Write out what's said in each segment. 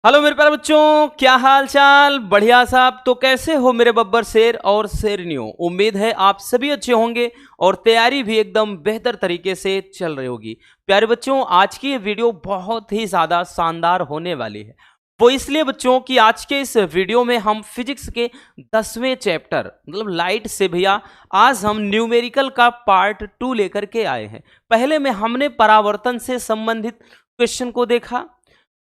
Hello मेरे प्यारे बच्चों, क्या हाल चाल। बढ़िया साहब। तो कैसे हो मेरे बब्बर शेर और शेरनियों। उम्मीद है आप सभी अच्छे होंगे और तैयारी भी एकदम बेहतर तरीके से चल रही होगी। प्यारे बच्चों, आज की ये वीडियो बहुत ही ज़्यादा शानदार होने वाली है। वो इसलिए बच्चों कि आज के इस वीडियो में हम फिजिक्स के 10वें चैप्टर मतलब लाइट से भैया आज हम न्यूमेरिकल का पार्ट 2 लेकर के आए हैं। पहले में हमने परावर्तन से संबंधित क्वेश्चन को देखा,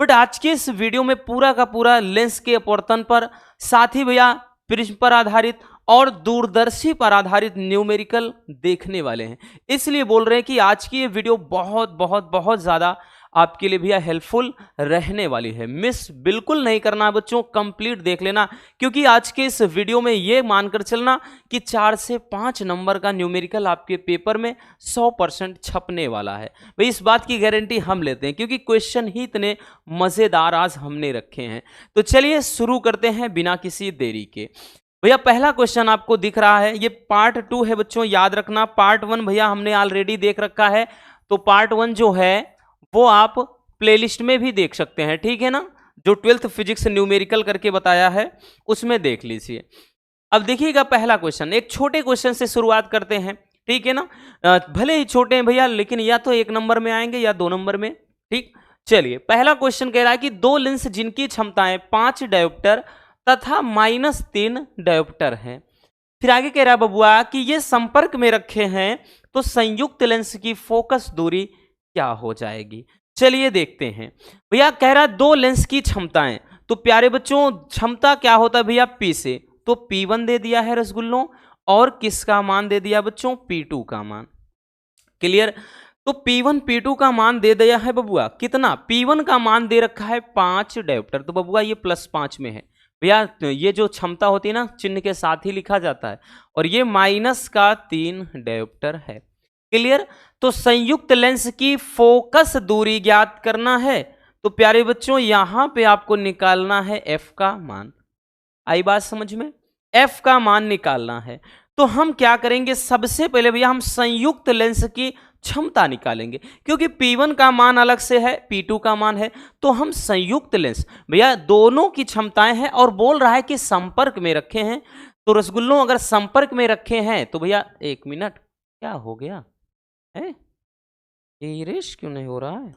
बट आज के इस वीडियो में पूरा का पूरा लेंस के अपवर्तन पर, साथ ही भैया प्रिज्म पर आधारित और दूरदर्शी पर आधारित न्यूमेरिकल देखने वाले हैं। इसलिए बोल रहे हैं कि आज की ये वीडियो बहुत बहुत बहुत ज़्यादा आपके लिए भैया हेल्पफुल रहने वाली है। मिस बिल्कुल नहीं करना बच्चों, कंप्लीट देख लेना, क्योंकि आज के इस वीडियो में ये मानकर चलना कि 4 से 5 नंबर का न्यूमेरिकल आपके पेपर में 100% छपने वाला है। भाई इस बात की गारंटी हम लेते हैं, क्योंकि क्वेश्चन ही इतने मज़ेदार आज हमने रखे हैं। तो चलिए शुरू करते हैं बिना किसी देरी के। भैया पहला क्वेश्चन आपको दिख रहा है, ये पार्ट 2 है बच्चों, याद रखना। पार्ट 1 भैया हमने ऑलरेडी देख रखा है, तो पार्ट 1 जो है वो आप प्लेलिस्ट में भी देख सकते हैं, ठीक है ना। जो 12th फिजिक्स न्यूमेरिकल करके बताया है उसमें देख लीजिए। अब देखिएगा पहला क्वेश्चन, एक छोटे क्वेश्चन से शुरुआत करते हैं, ठीक है ना। भले ही छोटे हैं भैया, लेकिन या तो 1 नंबर में आएंगे या 2 नंबर में, ठीक। चलिए पहला क्वेश्चन कह रहा है कि दो लेंस जिनकी क्षमताएं 5 डायोप्टर तथा -3 डायोप्टर हैं। फिर आगे कह रहा है बबुआ कि ये संपर्क में रखे हैं, तो संयुक्त लेंस की फोकस दूरी क्या हो जाएगी। चलिए देखते हैं। भैया कह रहा है दो लेंस की क्षमताएं, तो प्यारे बच्चों क्षमता क्या होता है भैया P से, तो P1 दे दिया है रसगुल्लों, और किसका मान दे दिया बच्चों, P2 का मान। क्लियर। तो P1 P2 का मान दे दिया है बबुआ, कितना, P1 का मान दे रखा है 5 डायोप्टर, तो बबुआ ये +5 में है। भैया ये जो क्षमता होती है ना, चिन्ह के साथ ही लिखा जाता है, और ये -3 डायोप्टर है। क्लियर। तो संयुक्त लेंस की फोकस दूरी ज्ञात करना है, तो प्यारे बच्चों यहां पे आपको निकालना है f का मान। आई बात समझ में, f का मान निकालना है। तो हम क्या करेंगे, सबसे पहले भैया हम संयुक्त लेंस की क्षमता निकालेंगे, क्योंकि P1 का मान अलग से है, P2 का मान है, तो हम संयुक्त लेंस भैया दोनों की क्षमताएं हैं, और बोल रहा है कि संपर्क में रखे हैं। तो रसगुल्लों अगर संपर्क में रखे हैं तो भैया 1 मिनट, क्या हो गया है, ये इरेज क्यों नहीं हो रहा है।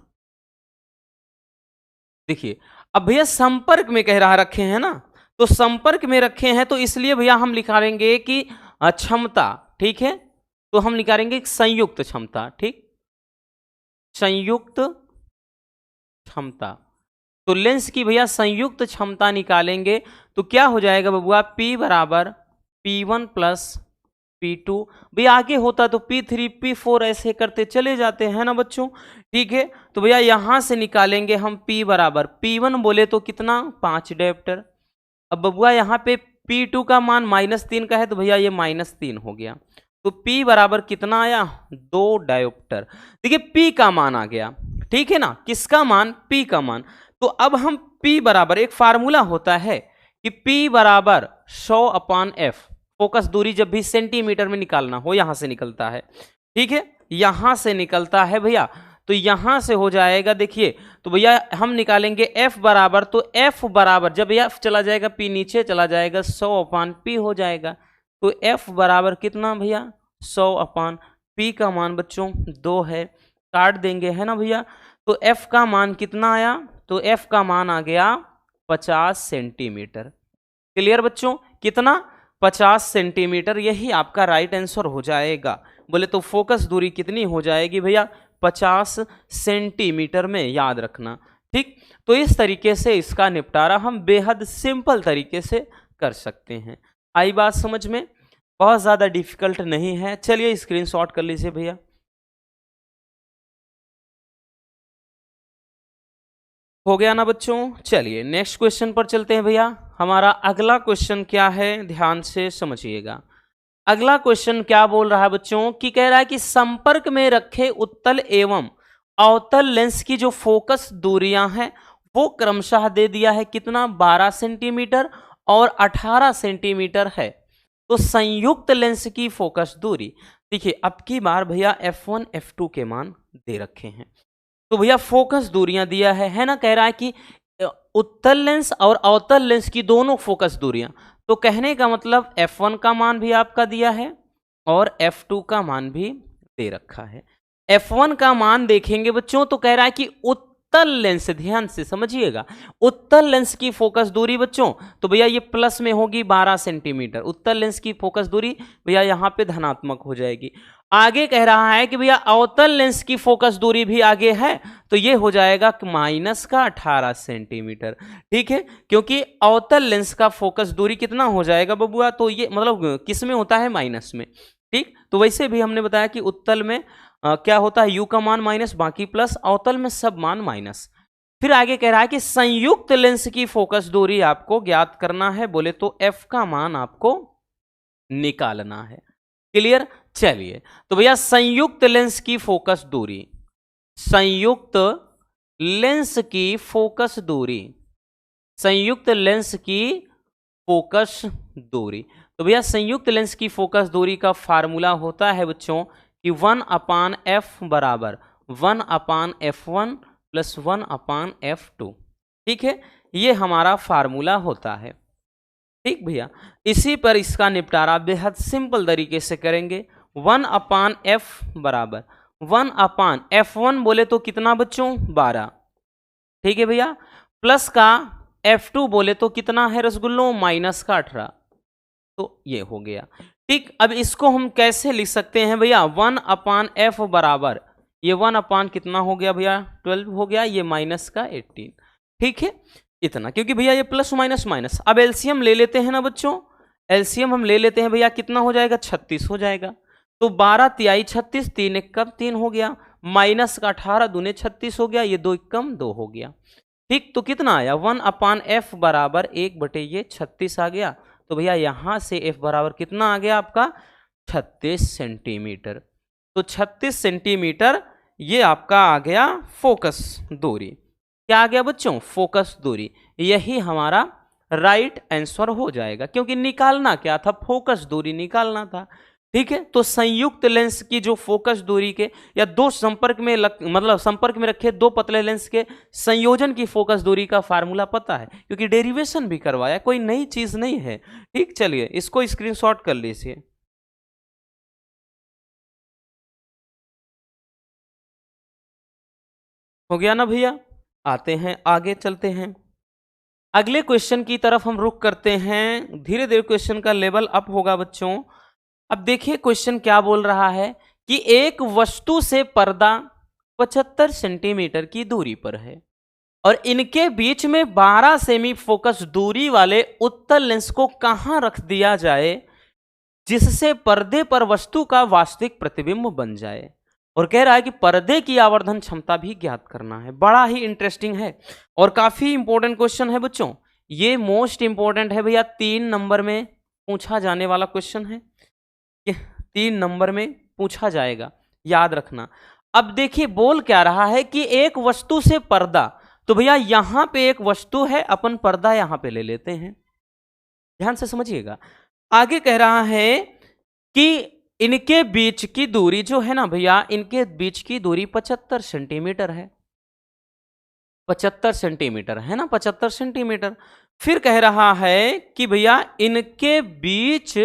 देखिए अब भैया संपर्क में कह रहा रखे हैं ना, तो संपर्क में रखे हैं, तो इसलिए भैया हम निकालेंगे कि क्षमता, ठीक है। तो हम निकालेंगे संयुक्त क्षमता, ठीक, संयुक्त क्षमता। तो लेंस की भैया संयुक्त क्षमता निकालेंगे, तो क्या हो जाएगा बबुआ, P बराबर P1 प्लस P2। भाई आगे होता तो P3 P4 ऐसे करते चले जाते हैं ना बच्चों, ठीक है। तो भैया यहां से निकालेंगे हम P बराबर P1 बोले तो कितना, 5 डायोप्टर। अब बबुआ यहाँ पे P2 का मान -3 का है, तो भैया ये -3 हो गया। तो P बराबर कितना आया, 2 डायोप्टर। देखिए P का मान आ गया, ठीक है ना, किसका मान, P का मान। तो अब हम P बराबर, एक फार्मूला होता है कि P बराबर 100/f, फोकस दूरी जब भी सेंटीमीटर में निकालना हो यहां से निकलता है, ठीक है, यहां से निकलता है भैया। तो यहां से हो जाएगा, देखिए तो भैया हम निकालेंगे f बराबर, तो f बराबर जब f चला जाएगा P नीचे चला जाएगा, 100/P हो जाएगा। तो f बराबर कितना भैया, 100/P का मान बच्चों 2 है, काट देंगे है ना भैया। तो f का मान कितना आया, तो f का मान आ गया 50 सेंटीमीटर। क्लियर बच्चों, कितना, 50 सेंटीमीटर, यही आपका राइट आंसर हो जाएगा। बोले तो फोकस दूरी कितनी हो जाएगी भैया, 50 सेंटीमीटर में, याद रखना, ठीक। तो इस तरीके से इसका निपटारा हम बेहद सिंपल तरीके से कर सकते हैं। आई बात समझ में, बहुत ज़्यादा डिफिकल्ट नहीं है। चलिए स्क्रीनशॉट कर लीजिए भैया। हो गया ना बच्चों। चलिए नेक्स्ट क्वेश्चन पर चलते हैं भैया। हमारा अगला क्वेश्चन क्या है, ध्यान से समझिएगा। अगला क्वेश्चन क्या बोल रहा है बच्चों, कि कह रहा है कि संपर्क में रखे उत्तल एवं अवतल लेंस की जो फोकस दूरियां हैं वो क्रमशः दे दिया है, कितना, 12 सेंटीमीटर और 18 सेंटीमीटर है। तो संयुक्त लेंस की फोकस दूरी, देखिए अब की बार भैया f1 f2 के मान दे रखे हैं, तो भैया फोकस दूरियां दिया है ना, कह रहा है कि उत्तल लेंस और अवतल लेंस की दोनों फोकस दूरियां, तो कहने का मतलब f1 का मान भी आपका दिया है और f2 का मान भी दे रखा है। f1 का मान देखेंगे बच्चों तो कह रहा है कि उत्तल लेंस, ध्यान से समझिएगा, उत्तल लेंस की फोकस दूरी बच्चों तो भैया ये प्लस में होगी 12 सेंटीमीटर। उत्तल लेंस की फोकस दूरी भैया यहां पे धनात्मक हो जाएगी। आगे कह रहा है कि भैया अवतल लेंस की फोकस दूरी भी आगे है, तो ये हो जाएगा माइनस का 18 सेंटीमीटर। ठीक है, क्योंकि अवतल लेंस का फोकस दूरी कितना हो जाएगा बबुआ, तो ये मतलब किस में होता है, माइनस में। ठीक, तो वैसे भी हमने बताया कि उत्तल में क्या होता है, यू का मान माइनस, बाकी प्लस, अवतल में सब मान माइनस। फिर आगे कह रहा है कि संयुक्त लेंस की फोकस दूरी आपको ज्ञात करना है, बोले तो एफ का मान आपको निकालना है। क्लियर, चलिए तो भैया संयुक्त लेंस की फोकस दूरी, संयुक्त लेंस की फोकस दूरी, संयुक्त लेंस की फोकस दूरी, तो भैया संयुक्त लेंस की फोकस दूरी का फार्मूला होता है बच्चों कि 1/f बराबर 1/f1 प्लस 1/f2। ठीक है, ये हमारा फार्मूला होता है। ठीक भैया, इसी पर इसका निपटारा बेहद सिंपल तरीके से करेंगे। 1/f बराबर 1/f1 बोले तो कितना बच्चों, 12। ठीक है भैया, प्लस का f2 बोले तो कितना है रसगुल्लों, माइनस का 18, तो ये हो गया। ठीक, अब इसको हम कैसे लिख सकते हैं भैया, 1/f बराबर ये 1 कितना हो गया भैया, 12 हो गया, ये माइनस का 18। ठीक है, इतना, क्योंकि भैया ये प्लस माइनस माइनस। अब एलसीएम ले लेते हैं ना बच्चों, एलसीएम हम ले लेते हैं भैया, कितना हो जाएगा, 36 हो जाएगा। तो 12 तिहाई 36, 3 एकम 3 हो गया, माइनस का 18 दूने 36 हो गया, ये 2 एकम 2 हो गया। ठीक, तो कितना आया, 1/f बराबर 1/36 आ गया। तो भैया यहां से f बराबर कितना आ गया आपका, 36 सेंटीमीटर। तो 36 सेंटीमीटर ये आपका आ गया फोकस दूरी। क्या आ गया बच्चों, फोकस दूरी। यही हमारा राइट आंसर हो जाएगा, क्योंकि निकालना क्या था, फोकस दूरी निकालना था। ठीक है, तो संयुक्त लेंस की जो फोकस दूरी के या दो संपर्क में मतलब संपर्क में रखे दो पतले लेंस के संयोजन की फोकस दूरी का फार्मूला पता है, क्योंकि डेरिवेशन भी करवाया, कोई नई चीज नहीं है। ठीक, चलिए इसको स्क्रीनशॉट कर लीजिए। हो गया ना भैया, आते हैं आगे, चलते हैं अगले क्वेश्चन की तरफ हम रुख करते हैं। धीरे धीरे क्वेश्चन का लेवल अप होगा बच्चों। अब देखिए क्वेश्चन क्या बोल रहा है कि एक वस्तु से पर्दा 75 सेंटीमीटर की दूरी पर है और इनके बीच में 12 सेमी फोकस दूरी वाले उत्तल लेंस को कहां रख दिया जाए जिससे पर्दे पर वस्तु का वास्तविक प्रतिबिंब बन जाए। और कह रहा है कि पर्दे की आवर्धन क्षमता भी ज्ञात करना है। बड़ा ही इंटरेस्टिंग है और काफी इंपॉर्टेंट क्वेश्चन है बच्चों। ये मोस्ट इंपॉर्टेंट है भैया, 3 नंबर में पूछा जाने वाला क्वेश्चन है, 3 नंबर में पूछा जाएगा, याद रखना। अब देखिए बोल क्या रहा है कि एक वस्तु से पर्दा, तो भैया यहां पे एक वस्तु है, अपन पर्दा यहां पे ले लेते हैं, ध्यान से समझिएगा। आगे कह रहा है कि इनके बीच की दूरी जो है ना भैया, इनके बीच की दूरी 75 सेंटीमीटर है, 75 सेंटीमीटर है ना, 75 सेंटीमीटर। फिर कह रहा है कि भैया इनके बीच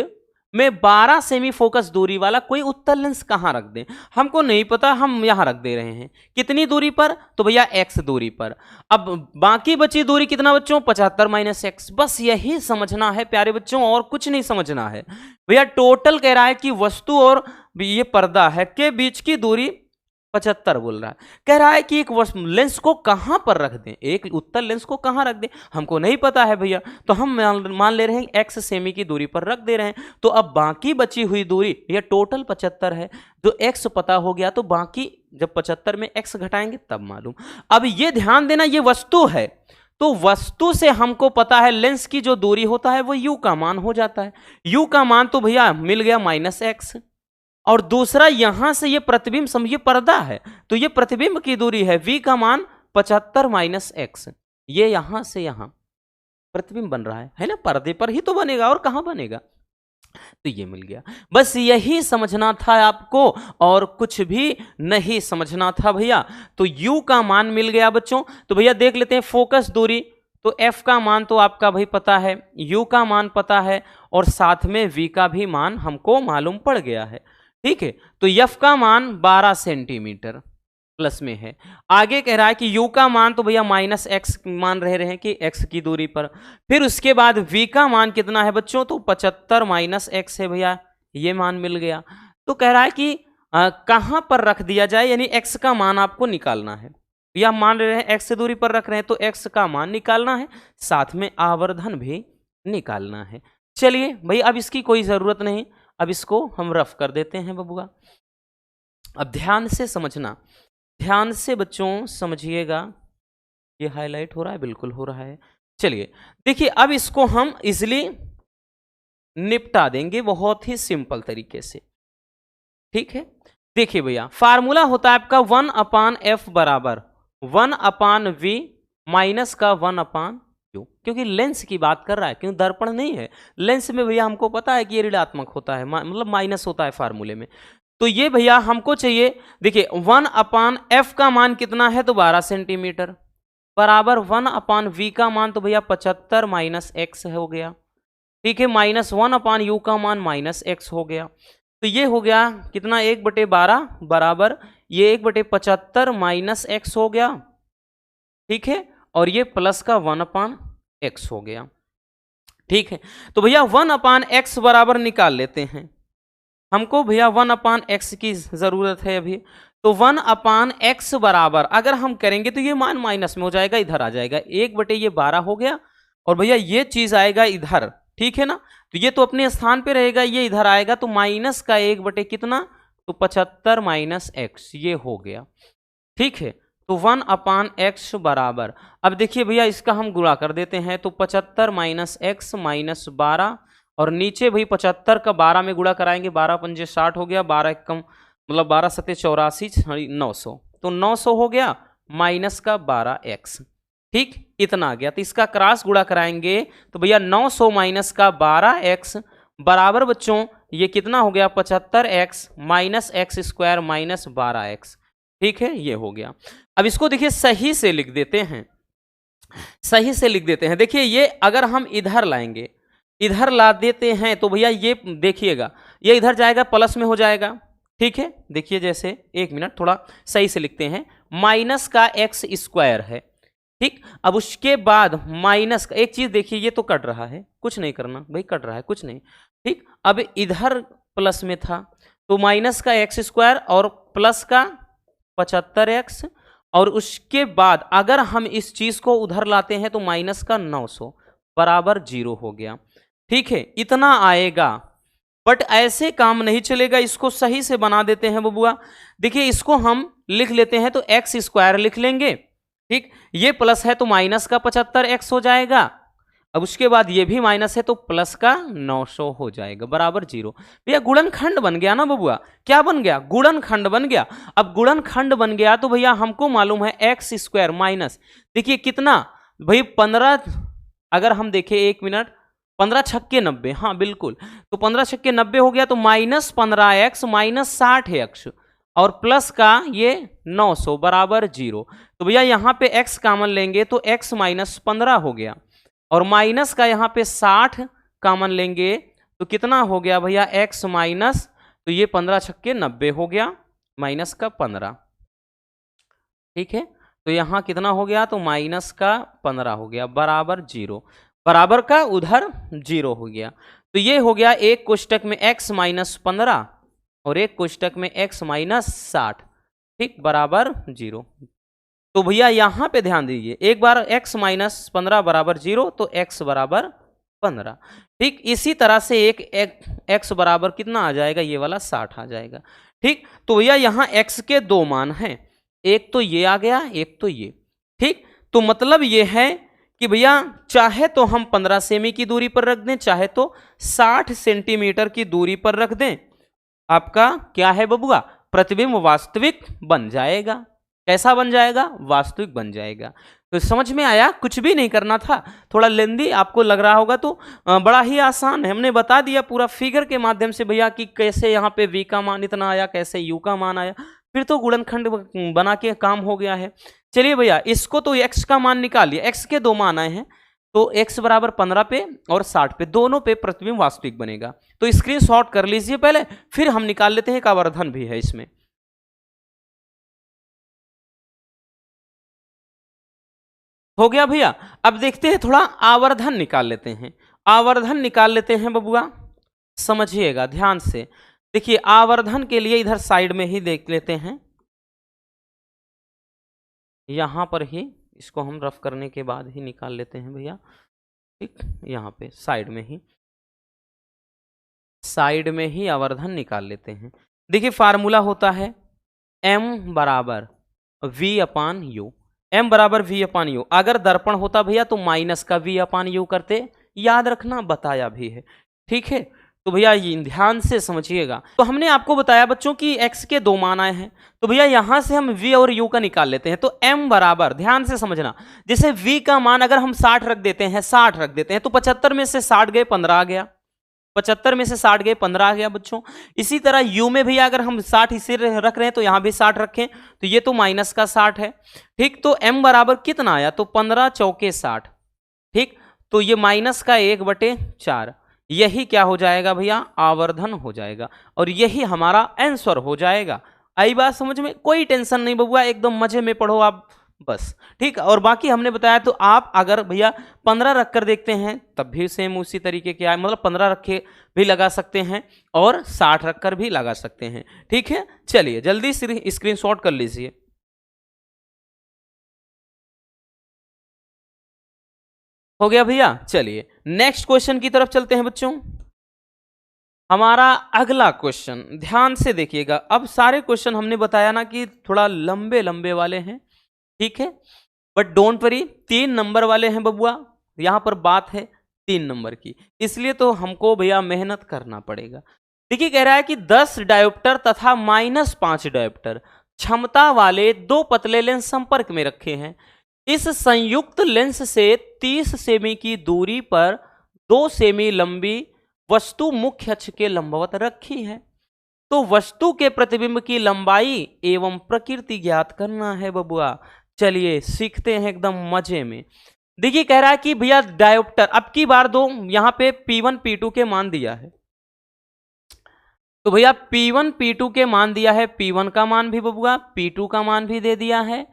में 12 सेमी फोकस दूरी वाला कोई उत्तल लेंस कहां रख दें, हमको नहीं पता, हम यहां रख दे रहे हैं। कितनी दूरी पर, तो भैया x दूरी पर। अब बाकी बची दूरी कितना बच्चों, 75 माइनस x। बस यही समझना है प्यारे बच्चों, और कुछ नहीं समझना है भैया। टोटल कह रहा है कि वस्तु और ये पर्दा है के बीच की दूरी 75 बोल रहा है। कह रहा है कि एक लेंस को कहां पर रख दें, एक उत्तल लेंस को कहां रख दें, हमको नहीं पता है भैया, तो हम मान ले रहे हैं x सेमी की दूरी पर रख दे रहे हैं। तो अब बाकी बची हुई दूरी, यह टोटल 75 है, जो x पता हो गया तो बाकी जब 75 में x घटाएंगे तब मालूम। अब ये ध्यान देना, ये वस्तु है, तो वस्तु से हमको पता है लेंस की जो दूरी होता है वो u का मान हो जाता है। u का मान तो भैया मिल गया -x, और दूसरा यहां से ये प्रतिबिंब, समझिए पर्दा है तो ये प्रतिबिंब की दूरी है, v का मान 75 माइनस x। ये यहां से यहां प्रतिबिंब बन रहा है ना, पर्दे पर ही तो बनेगा, और कहां बनेगा, तो ये मिल गया। बस यही समझना था आपको, और कुछ भी नहीं समझना था भैया। तो u का मान मिल गया बच्चों। तो भैया देख लेते हैं फोकस दूरी, तो f का मान तो आपका भाई पता है, u का मान पता है और साथ में v का भी मान हमको मालूम पड़ गया है। ठीक है, तो f का मान 12 सेंटीमीटर प्लस में है। आगे कह रहा है कि u का मान तो भैया -x मान रहे हैं कि x की दूरी पर। फिर उसके बाद v का मान कितना है बच्चों, तो 75 - x है भैया, ये मान मिल गया। तो कह रहा है कि कहां पर रख दिया जाए, यानी x का मान आपको निकालना है। या मान रहे हैं x से दूरी पर रख रहे हैं तो x का मान निकालना है, साथ में आवर्धन भी निकालना है। चलिए भाई, अब इसकी कोई जरूरत नहीं, अब इसको हम रफ कर देते हैं बबुआ। अब ध्यान से समझना, ध्यान से बच्चों समझिएगा। ये हाईलाइट हो रहा है, बिल्कुल हो रहा है। चलिए देखिए, अब इसको हम इजिली निपटा देंगे बहुत ही सिंपल तरीके से। ठीक है, देखिए भैया, फार्मूला होता है आपका 1/f बराबर 1/v माइनस का 1/u, क्योंकि लेंस की बात कर रहा है, क्यों दर्पण नहीं है। लेंस में भैया हमको पता है कि ये ऋणात्मक होता है, मतलब माइनस होता है फार्मूले में। तो ये भैया हमको चाहिए, देखिए 1/f का मान कितना है, तो 12 सेंटीमीटर बराबर 1/v का मान तो भैया 75 - x हो गया। ठीक है, -1/u का मान -x हो गया। तो ये हो गया कितना, 1/12 बराबर ये 1/75 - x हो गया। ठीक है, और ये प्लस का 1/x हो गया। ठीक है, तो भैया 1/x बराबर निकाल लेते हैं। हमको भैया 1/x की जरूरत है अभी। तो 1/x बराबर अगर हम करेंगे तो ये मान माइनस में हो जाएगा, इधर आ जाएगा, 1/12 हो गया। और भैया ये चीज आएगा इधर, ठीक है ना, तो ये तो अपने स्थान पे रहेगा, ये इधर आएगा, तो माइनस का 1 कितना, तो 75 - x, ये हो गया। ठीक है, तो 1/x बराबर, अब देखिए भैया इसका हम गुणा कर देते हैं, तो 75 - x -12, और नीचे भाई 75 का 12 में गुणा कराएंगे, 12 पंजे 60 हो गया, 12 कम मतलब 12 सत्ते 84, 900, तो 900 हो गया माइनस का 12x। ठीक, इतना आ गया। तो इसका क्रॉस गुणा कराएंगे तो भैया 900 माइनस का 12x बराबर बच्चों ये कितना हो गया, 75x minus x square minus 12x। ठीक है, ये हो गया। अब इसको देखिए सही से लिख देते हैं, सही से लिख देते हैं। देखिए ये अगर हम इधर लाएंगे, इधर ला देते हैं तो भैया ये देखिएगा, ये इधर जाएगा प्लस में हो जाएगा। ठीक है, देखिए जैसे, एक मिनट थोड़ा सही से लिखते हैं, माइनस का x स्क्वायर है। ठीक, अब उसके बाद माइनस का, एक चीज देखिए ये तो कट रहा है, कुछ नहीं करना भाई, कट रहा है कुछ नहीं। ठीक, अब इधर प्लस में था तो माइनस का x स्क्वायर और प्लस का 75x, और उसके बाद अगर हम इस चीज को उधर लाते हैं तो माइनस का 900 बराबर 0 हो गया। ठीक है, इतना आएगा। बट ऐसे काम नहीं चलेगा, इसको सही से बना देते हैं बबुआ। देखिए इसको हम लिख लेते हैं तो x स्क्वायर लिख लेंगे। ठीक, ये प्लस है तो माइनस का 75x हो जाएगा। अब उसके बाद ये भी माइनस है तो प्लस का 900 हो जाएगा बराबर 0। भैया गुणनखंड बन गया ना बबुआ, क्या बन गया, गुणनखंड बन गया। अब गुणनखंड बन गया तो भैया हमको मालूम है x स्क्वायर माइनस, देखिए कितना भाई 15, अगर हम देखें 1 मिनट, 15 छक्के 90, हाँ बिल्कुल, तो 15 छक्के 90 हो गया, तो -15x माइनस 60x और प्लस का ये 900 बराबर 0। तो भैया यहाँ पे x कॉमन लेंगे तो x -15 हो गया, और माइनस का यहाँ पे 60 कॉमन लेंगे तो कितना हो गया भैया, x माइनस, तो ये 15 छक्के 90 हो गया, माइनस का 15। ठीक है, तो यहाँ कितना हो गया, तो माइनस का 15 हो गया बराबर 0, बराबर का उधर 0 हो गया। तो ये हो गया एक कोष्टक में x -15 और एक कोष्टक में x -60, ठीक, बराबर 0। तो भैया यहां पे ध्यान दीजिए, एक बार x -15 बराबर 0 तो x बराबर 15। ठीक, इसी तरह से एक x बराबर कितना आ जाएगा, ये वाला 60 आ जाएगा। ठीक, तो भैया यहाँ x के दो मान हैं, एक तो ये आ गया, एक तो ये। ठीक, तो मतलब ये है कि भैया चाहे तो हम 15 सेमी की दूरी पर रख दें, चाहे तो 60 सेंटीमीटर की दूरी पर रख दें, आपका क्या है बबुआ, प्रतिबिंब वास्तविक बन जाएगा। कैसा बन जाएगा, वास्तविक बन जाएगा। तो समझ में आया, कुछ भी नहीं करना था। थोड़ा लेंदी आपको लग रहा होगा तो बड़ा ही आसान है, हमने बता दिया पूरा फिगर के माध्यम से भैया कि कैसे यहाँ पे v का मान इतना आया, कैसे u का मान आया, फिर तो गुणनखंड बना के काम हो गया है। चलिए भैया इसको तो x का मान निकाल लिया, x के दो मान आए हैं तो x बराबर 15 पे और 60 पे, दोनों पे प्रतिबिंब वास्तविक बनेगा। तो स्क्रीनशॉट कर लीजिए पहले, फिर हम निकाल लेते हैं एक आवर्धन भी है इसमें। हो गया भैया। अब देखते हैं थोड़ा आवर्धन निकाल लेते हैं, आवर्धन निकाल लेते हैं बबुआ, समझिएगा ध्यान से। देखिए आवर्धन के लिए इधर साइड में ही देख लेते हैं, यहां पर ही इसको हम रफ करने के बाद ही निकाल लेते हैं भैया, ठीक, यहाँ पे साइड में ही आवर्धन निकाल लेते हैं। देखिए फार्मूला होता है m बराबर v अपान यू, m बराबर v अपान यू। अगर दर्पण होता भैया तो माइनस का v अपान यू करते, याद रखना, बताया भी है, ठीक है। तो भैया ये ध्यान से समझिएगा। तो हमने आपको बताया बच्चों कि x के दो मान आए हैं, तो भैया यहां से हम v और u का निकाल लेते हैं। तो m बराबर, ध्यान से समझना, जैसे v का मान अगर हम 60 रख देते हैं, 60 रख देते हैं तो 75 में से 60 गए 15 आ गया, 75 में से 60 गए 15 आ गया बच्चों। इसी तरह u में भी अगर हम 60 इसे रख रहे हैं तो यहां भी 60 रखें तो ये तो माइनस का 60 है, ठीक। तो m बराबर कितना आया, तो 15 चौके 60, ठीक। तो ये माइनस का 1/4, यही क्या हो जाएगा भैया, आवर्धन हो जाएगा, और यही हमारा आंसर हो जाएगा। आई बात समझ में, कोई टेंशन नहीं बबुआ, एकदम मजे में पढ़ो आप बस, ठीक। और बाकी हमने बताया, तो आप अगर भैया 15 रख कर देखते हैं तब भी सेम उसी तरीके के आए, मतलब 15 रखे भी लगा सकते हैं और 60 रख कर भी लगा सकते हैं, ठीक है। चलिए जल्दी स्क्रीनशॉट कर लीजिए। हो गया भैया। चलिए नेक्स्ट क्वेश्चन की तरफ चलते हैं बच्चों। हमारा अगला क्वेश्चन ध्यान से देखिएगा। अब सारे क्वेश्चन हमने बताया ना कि थोड़ा लंबे लंबे वाले हैं, ठीक है, बट डोंट वरी, 3 नंबर वाले हैं बबुआ, यहां पर बात है 3 नंबर की, इसलिए तो हमको भैया मेहनत करना पड़ेगा। देखिए कह रहा है कि 10 डायोप्टर तथा -5 डायोप्टर क्षमता वाले 2 पतले लेंस संपर्क में रखे हैं। इस संयुक्त लेंस से 30 सेमी की दूरी पर 2 सेमी लंबी वस्तु मुख्य अक्ष के लंबवत रखी है। तो वस्तु के प्रतिबिंब की लंबाई एवं प्रकृति ज्ञात करना है बबुआ। चलिए सीखते हैं एकदम मजे में। देखिए कह रहा है कि भैया डायोप्टर, अब की बार दो यहां पे P1 P2 के मान दिया है, तो भैया P1 P2 के मान दिया है, P1 का मान भी बबुआ P2 का मान भी दे दिया है,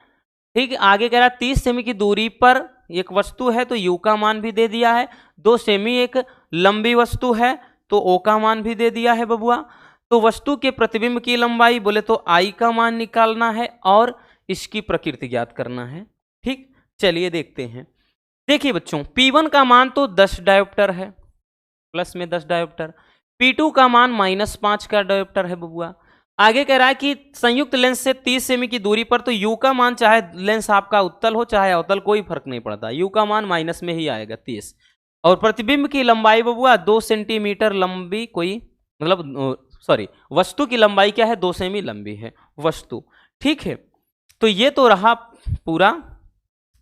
ठीक। आगे कह रहा है 30 सेमी की दूरी पर एक वस्तु है तो U का मान भी दे दिया है, 2 सेमी एक लंबी वस्तु है तो O का मान भी दे दिया है बबुआ। तो वस्तु के प्रतिबिंब की लंबाई बोले तो I का मान निकालना है और इसकी प्रकृति ज्ञात करना है, ठीक। चलिए देखते हैं। देखिए बच्चों P1 का मान तो 10 डायोप्टर है, प्लस में 10 डायोप्टर, P2 का मान -5 का डायोप्टर है बबुआ। आगे कह रहा है कि संयुक्त लेंस से 30 सेमी की दूरी पर, तो U का मान चाहे लेंस आपका उत्तल हो चाहे अवतल कोई फर्क नहीं पड़ता, U का मान माइनस में ही आएगा 30। और प्रतिबिंब की लंबाई बबुआ 2 सेंटीमीटर लंबी, कोई मतलब सॉरी वस्तु की लंबाई क्या है, 2 सेमी लंबी है वस्तु, ठीक है। तो ये तो रहा पूरा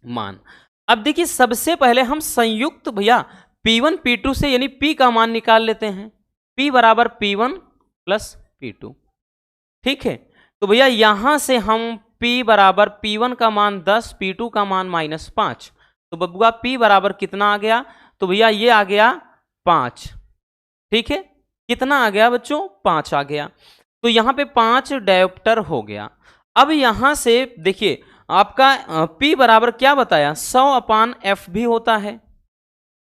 मान। अब देखिए सबसे पहले हम संयुक्त भैया P1 P2 से यानी P का मान निकाल लेते हैं। P बराबर P1 प्लस P2, ठीक है। तो भैया यहां से हम P बराबर P1 का मान 10, P2 का मान -5, तो बबुआ P बराबर कितना आ गया, तो भैया ये आ गया 5, ठीक है। कितना आ गया बच्चों, 5 आ गया। तो यहां पे 5 डायोप्टर हो गया। अब यहां से देखिए आपका P बराबर क्या बताया, 100/f भी होता है,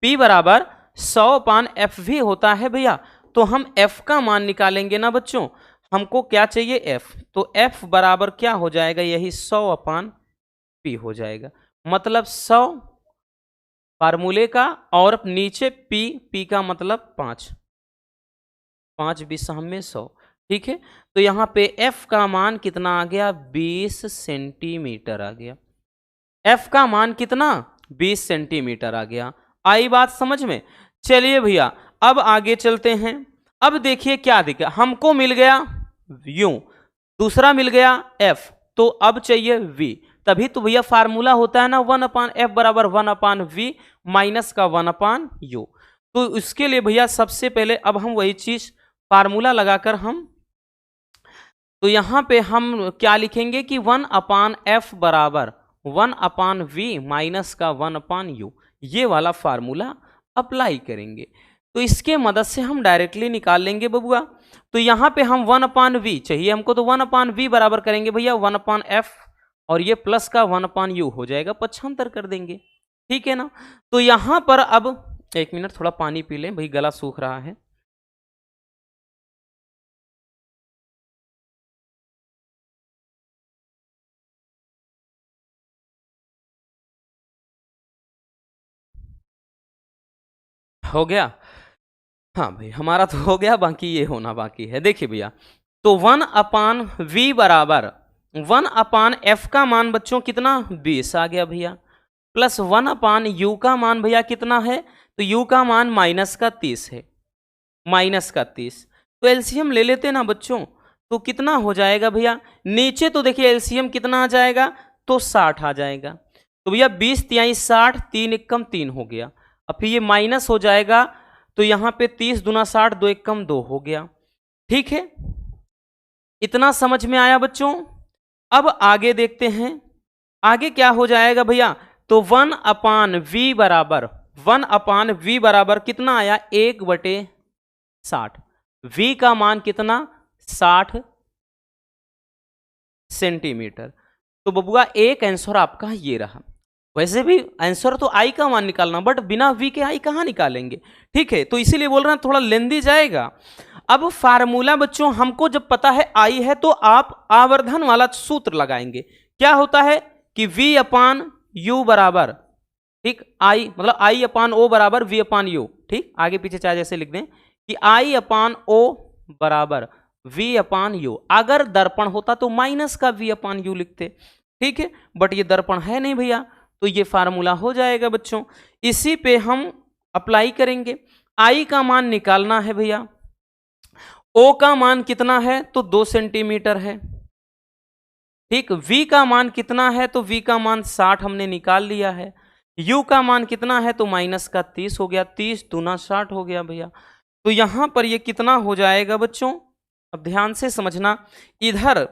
P बराबर 100/f भी होता है भैया। तो हम f का मान निकालेंगे ना बच्चों, हमको क्या चाहिए f, तो f बराबर क्या हो जाएगा, यही 100/p हो जाएगा, मतलब 100 फार्मूले का और नीचे p का मतलब 5 20 में 100, ठीक है। तो यहाँ पे f का मान कितना आ गया, 20 सेंटीमीटर आ गया। f का मान कितना, 20 सेंटीमीटर आ गया। आई बात समझ में। चलिए भैया अब आगे चलते हैं। अब देखिए क्या दिखा, हमको मिल गया u, दूसरा मिल गया f, तो अब चाहिए v। तभी तो भैया फार्मूला होता है ना 1/f बराबर 1/v माइनस का 1/u। तो इसके लिए भैया सबसे पहले अब हम वही चीज फार्मूला लगाकर हम, तो यहां पे हम क्या लिखेंगे कि 1/f बराबर 1/v माइनस का 1/u, ये वाला फार्मूला अप्लाई करेंगे। तो इसके मदद से हम डायरेक्टली निकाल लेंगे बबुआ। तो यहाँ पे हम 1/v चाहिए हमको, तो 1/v बराबर करेंगे भैया 1/f, और ये प्लस का 1/u हो जाएगा, पक्षांतर कर देंगे, ठीक है ना। तो यहाँ पर अब 1 मिनट थोड़ा पानी पी लें भाई, गला सूख रहा है। हो गया? हाँ भाई, हमारा तो हो गया, बाकी ये होना बाकी है। देखिए भैया, तो 1/v बराबर 1/f का मान बच्चों कितना 20 आ गया भैया, प्लस 1/u का मान भैया कितना है, तो u का मान माइनस का 30 है, माइनस का 30। तो एलसीएम ले लेते ना बच्चों, तो कितना हो जाएगा भैया, नीचे तो देखिए एलसीएम कितना आ जाएगा, तो 60 आ जाएगा। तो भैया 20 तिहाई 60, 3 एकम 3 हो गया। अब फिर ये माइनस हो जाएगा, तो यहाँ पे 30 दूना 60, 2 एकम 2 हो गया, ठीक है। इतना समझ में आया बच्चों? अब आगे देखते हैं, आगे क्या हो जाएगा भैया, तो 1/v बराबर 1/v बराबर कितना आया, 1/60। v का मान कितना, 60 सेंटीमीटर। तो बबुआ एक आंसर आपका ये रहा। वैसे भी आंसर तो आई का मान निकालना, बट बिना v के आई कहाँ निकालेंगे, ठीक है। तो इसीलिए बोल रहे हैं थोड़ा लेंदी जाएगा। अब फार्मूला बच्चों हमको जब पता है आई है, तो आप आवर्धन वाला सूत्र लगाएंगे। क्या होता है कि v/u बराबर, ठीक, आई मतलब I/o बराबर v/u, ठीक, आगे पीछे चाहे जैसे लिख दें कि I/o बराबर v/u। अगर दर्पण होता तो माइनस का v/u लिखते, ठीक है, बट ये दर्पण है नहीं भैया, तो ये फार्मूला हो जाएगा बच्चों। इसी पे हम अप्लाई करेंगे। I का मान निकालना है भैया, O का मान कितना है, तो 2 सेंटीमीटर है, ठीक। V का मान कितना है, तो V का मान 60 हमने निकाल लिया है। U का मान कितना है, तो माइनस का 30 हो गया, 30 दूना 60 हो गया भैया। तो यहां पर ये कितना हो जाएगा बच्चों, अब ध्यान से समझना इधर।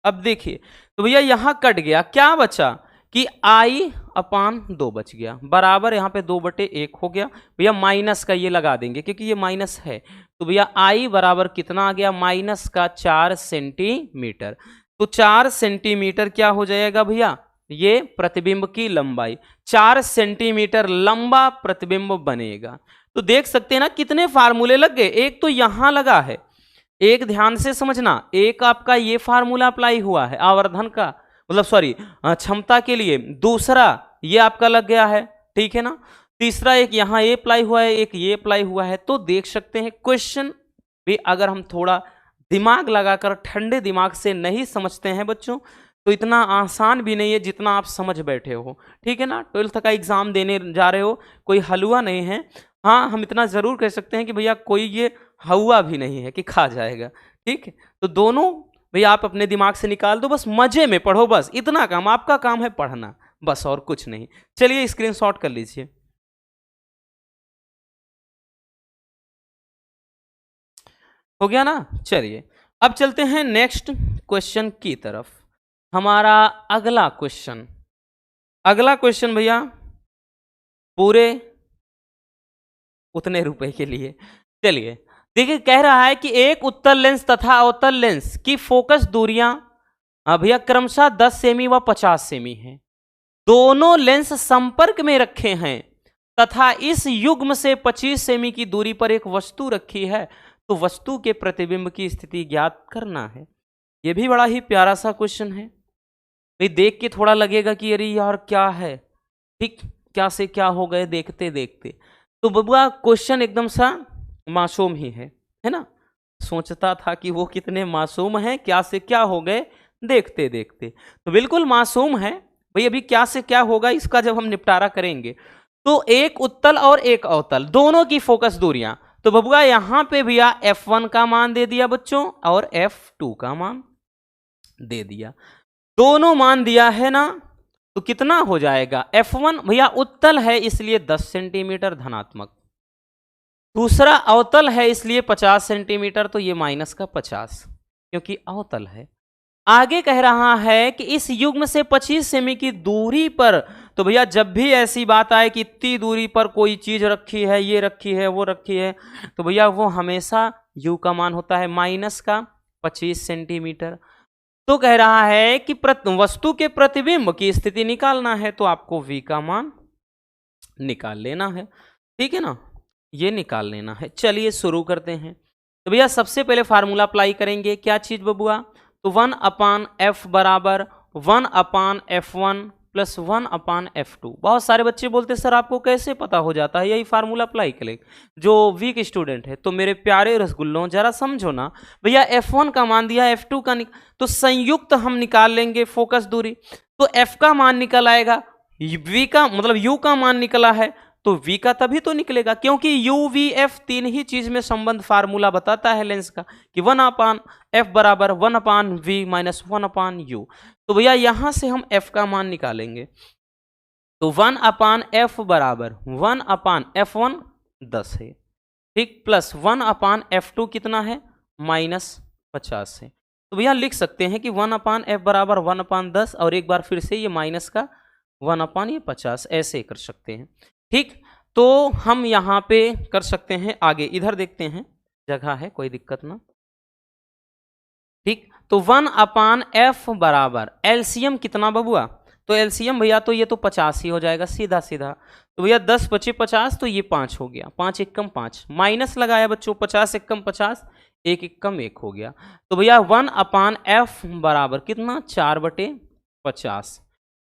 अब देखिए, तो भैया यहां कट गया, क्या बचा कि I/2 बच गया, बराबर यहाँ पे 2/1 हो गया भैया। माइनस का ये लगा देंगे क्योंकि ये माइनस है, तो भैया I बराबर कितना आ गया, माइनस का 4 सेंटीमीटर। तो 4 सेंटीमीटर क्या हो जाएगा भैया, ये प्रतिबिंब की लंबाई, 4 सेंटीमीटर लंबा प्रतिबिंब बनेगा। तो देख सकते हैं ना कितने फार्मूले लग गए, एक तो यहां लगा है, एक ध्यान से समझना, एक आपका ये फार्मूला अप्लाई हुआ है आवर्धन का, मतलब सॉरी क्षमता के लिए, दूसरा ये आपका लग गया है, ठीक है ना, तीसरा एक यहाँ ये अप्लाई हुआ है, एक ये अप्लाई हुआ है। तो देख सकते हैं क्वेश्चन भी अगर हम थोड़ा दिमाग लगाकर ठंडे दिमाग से नहीं समझते हैं बच्चों, तो इतना आसान भी नहीं है जितना आप समझ बैठे हो, ठीक है ना। 12th का एग्जाम देने जा रहे हो, कोई हलवा नहीं है। हाँ, हम इतना जरूर कह सकते हैं कि भैया कोई ये हवा भी नहीं है कि खा जाएगा, ठीक है। तो दोनों भैया आप अपने दिमाग से निकाल दो, बस मजे में पढ़ो, बस इतना काम, आपका काम है पढ़ना, बस और कुछ नहीं। चलिए स्क्रीनशॉट कर लीजिए। हो गया ना। चलिए अब चलते हैं नेक्स्ट क्वेश्चन की तरफ। हमारा अगला क्वेश्चन, अगला क्वेश्चन भैया पूरे उतने रुपए के लिए। चलिए देखिए, कह रहा है कि एक उत्तल लेंस तथा अवतल लेंस की फोकस दूरियां भैया क्रमशः 10 सेमी व 50 सेमी है। दोनों लेंस संपर्क में रखे हैं तथा इस युग्म से 25 सेमी की दूरी पर एक वस्तु रखी है, तो वस्तु के प्रतिबिंब की स्थिति ज्ञात करना है। यह भी बड़ा ही प्यारा सा क्वेश्चन है भाई, देख के थोड़ा लगेगा कि अरे यार क्या है, ठीक, क्या से क्या हो गए देखते देखते। तो बबुआ क्वेश्चन एकदम सा मासूम ही है ना। सोचता था कि वो कितने मासूम हैं, क्या से क्या हो गए देखते देखते, तो बिल्कुल मासूम है भाई। अभी क्या से क्या होगा इसका जब हम निपटारा करेंगे, तो एक उत्तल और एक अवतल दोनों की फोकस दूरियां, तो बबुआ यहां पे भैया f1 का मान दे दिया बच्चों और f2 का मान दे दिया, दोनों मान दिया है ना। तो कितना हो जाएगा, f1 भैया उत्तल है इसलिए 10 सेंटीमीटर धनात्मक, दूसरा अवतल है इसलिए 50 सेंटीमीटर, तो ये माइनस का 50 क्योंकि अवतल है। आगे कह रहा है कि इस युग्म से 25 सेमी की दूरी पर, तो भैया जब भी ऐसी बात आए कि इतनी दूरी पर कोई चीज रखी है, ये रखी है, वो रखी है, तो भैया वो हमेशा यू का मान होता है माइनस का 25 सेंटीमीटर। तो कह रहा है कि वस्तु के प्रतिबिंब की स्थिति निकालना है, तो आपको v का मान निकाल लेना है, ठीक है ना, ये निकाल लेना है। चलिए शुरू करते हैं। तो भैया सबसे पहले फार्मूला अप्लाई करेंगे, क्या चीज बबुआ, तो 1/f बराबर 1/f1 प्लस 1/f2। बहुत सारे बच्चे बोलते सर आपको कैसे पता हो जाता है, यही फार्मूला अप्लाई करें। जो वीक स्टूडेंट है, तो मेरे प्यारे रसगुल्लों जरा समझो ना, भैया f1 का मान दिया, f2 का तो संयुक्त हम निकाल लेंगे फोकस दूरी, तो f का मान निकल आएगा, v का मतलब u का मान निकला है, तो v का तभी तो निकलेगा, क्योंकि u v f तीन ही चीज में संबंध फार्मूला बताता है लेंस का, कि 1/f बराबर 1/v माइनस 1/u। तो भैया यहां से हम f का मान निकालेंगे, तो 1/f बराबर 1/f1 10 है, ठीक, प्लस 1/f2 कितना है, -50 है। तो भैया लिख सकते हैं कि 1/f बराबर 1/10, और एक बार फिर से ये माइनस का 1/50 ऐसे कर सकते हैं, ठीक। तो हम यहाँ पे कर सकते हैं आगे, इधर देखते हैं, जगह है कोई दिक्कत ना, ठीक। तो 1/f बराबर एलसीएम कितना बबुआ, तो एलसीएम भैया तो ये तो 50 ही हो जाएगा सीधा सीधा, तो भैया 10 × 5 = 50, तो ये 5 हो गया, 5 × 1 = 5, माइनस लगाया बच्चों, 50 × 1 = 50, 1 × 1 = 1 हो गया। तो भैया 1/f बराबर कितना, 4/50,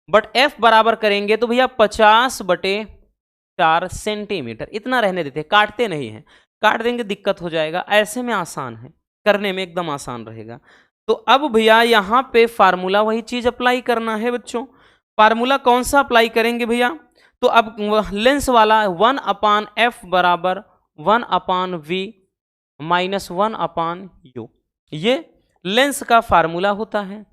बट f बराबर करेंगे तो भैया 50/4 सेंटीमीटर, इतना रहने देते हैं, काटते नहीं हैं, काट देंगे दिक्कत हो जाएगा, ऐसे में आसान है, करने में एकदम आसान रहेगा। तो अब भैया यहाँ पे फार्मूला वही चीज अप्लाई करना है बच्चों। फार्मूला कौन सा अप्लाई करेंगे भैया, तो अब लेंस वाला 1/f बराबर 1/v माइनस 1/u, ये लेंस का फार्मूला होता है,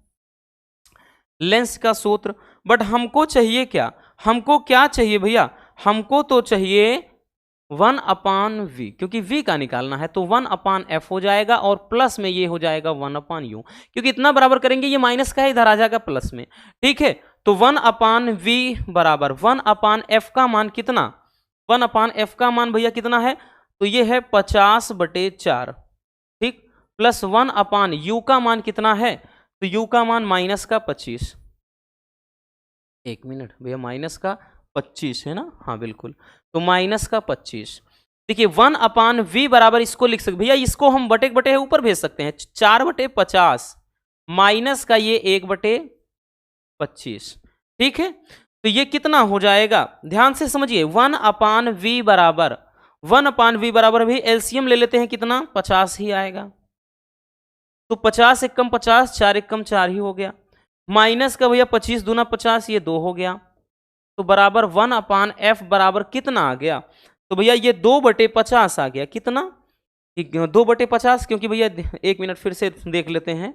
लेंस का सूत्र। बट हमको चाहिए क्या, हमको क्या चाहिए भैया, हमको तो चाहिए 1/v, क्योंकि v का निकालना है, तो 1/f हो जाएगा, और प्लस में ये हो जाएगा 1/u, क्योंकि इतना बराबर करेंगे ये माइनस का है, इधर आ जाएगा प्लस में, ठीक है। तो 1/v बराबर 1/f का मान कितना, 1/f का मान भैया कितना है, तो ये है 50/4, ठीक, प्लस 1/u का मान कितना है, तो u का मान माइनस का 25, एक मिनट भैया, माइनस का 25 है ना, हाँ बिल्कुल, तो माइनस का 25। देखिए 1/v बराबर इसको लिख सकते भैया, इसको हम बटे बटे ऊपर भेज सकते हैं, 4/50 माइनस का ये 1/25, ठीक है। तो ये कितना हो जाएगा, ध्यान से समझिए, 1/v बराबर 1/v बराबर भी एलसीएम ले लेते हैं, कितना 50 ही आएगा, तो 50 × 1 = 50, 4 × 1 = 4 ही हो गया, माइनस का भैया 25 दूना 50, ये 2 हो गया, तो बराबर 1/f बराबर कितना आ गया, तो भैया ये 2/50 आ गया, कितना 2/50, क्योंकि भैया एक मिनट फिर से देख लेते हैं,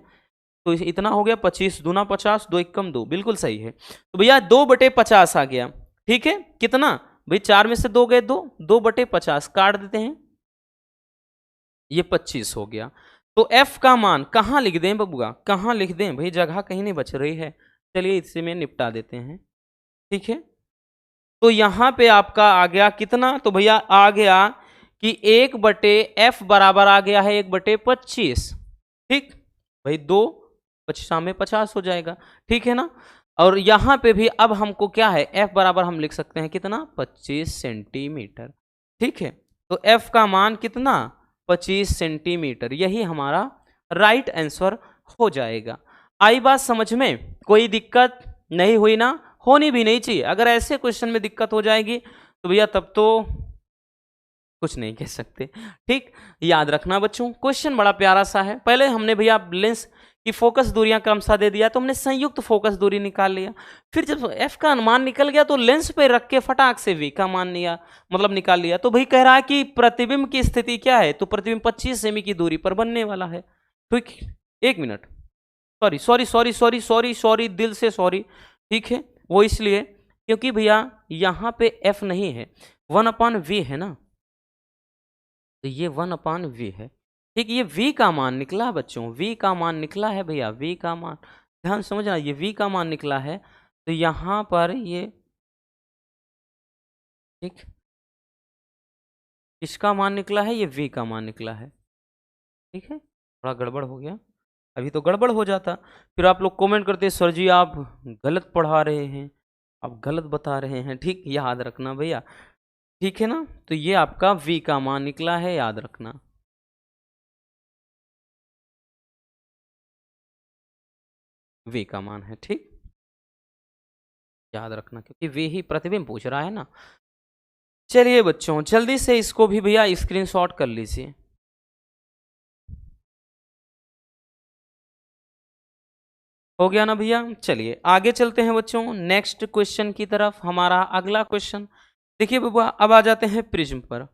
तो इतना हो गया 25 दूना 50, 2 × 1 = 2, बिल्कुल सही है, तो भैया 2/50 आ गया, ठीक है, कितना भाई 4 में से 2 गए 2, 2/50 काट देते हैं, ये 25 हो गया। तो f का मान कहाँ लिख दें बबुआ, कहाँ लिख दें भाई, जगह कहीं नहीं बच रही है, चलिए इससे में निपटा देते हैं, ठीक है। तो यहाँ पे आपका आ गया कितना, तो भैया आ गया कि 1/f बराबर आ गया है 1/25, ठीक भाई, 2 50 में 50 हो जाएगा, ठीक है ना। और यहाँ पे भी अब हमको क्या है, f बराबर हम लिख सकते हैं कितना, 25 सेंटीमीटर, ठीक है। तो f का मान कितना, 25 सेंटीमीटर, यही हमारा राइट आंसर हो जाएगा। आई बात समझ में, कोई दिक्कत नहीं हुई ना, होनी भी नहीं चाहिए, अगर ऐसे क्वेश्चन में दिक्कत हो जाएगी तो भैया तब तो कुछ नहीं कह सकते, ठीक। याद रखना बच्चों, क्वेश्चन बड़ा प्यारा सा है, पहले हमने भैया लेंस की फोकस दूरियां क्रमशः दे दिया, तो हमने संयुक्त फोकस दूरी निकाल लिया, फिर जब f का अनुमान निकल गया तो लेंस पे रख के फटाक से v का मान लिया, मतलब निकाल लिया। तो भाई कह रहा है कि प्रतिबिंब की स्थिति क्या है, तो प्रतिबिंब 25 सेमी की दूरी पर बनने वाला है, ठीक, एक minute, sorry sorry sorry sorry sorry sorry दिल से सॉरी, ठीक है, वो इसलिए क्योंकि भैया यहाँ पे f नहीं है, 1/v है ना, तो ये 1/v है, ठीक, ये v का मान निकला बच्चों, v का मान निकला है भैया, v का मान, ध्यान समझना, ये v का मान निकला है। तो यहाँ पर ये, ठीक, किसका मान निकला है, ये v का मान निकला है। ठीक है, थोड़ा गड़बड़ हो गया, अभी तो गड़बड़ हो जाता, फिर आप लोग कमेंट करते सर जी आप गलत पढ़ा रहे हैं, आप गलत बता रहे हैं। ठीक, याद रखना भैया, ठीक है ना। तो ये आपका v का मान निकला है, याद रखना। v का मान है, ठीक, याद रखना, क्योंकि v ही प्रतिबिंब पूछ रहा है ना। चलिए बच्चों, जल्दी से इसको भी भैया स्क्रीनशॉट कर लीजिए। हो गया ना भैया। चलिए आगे चलते हैं बच्चों नेक्स्ट क्वेश्चन की तरफ। हमारा अगला क्वेश्चन देखिए बाबा, अब आ जाते हैं प्रिज्म पर।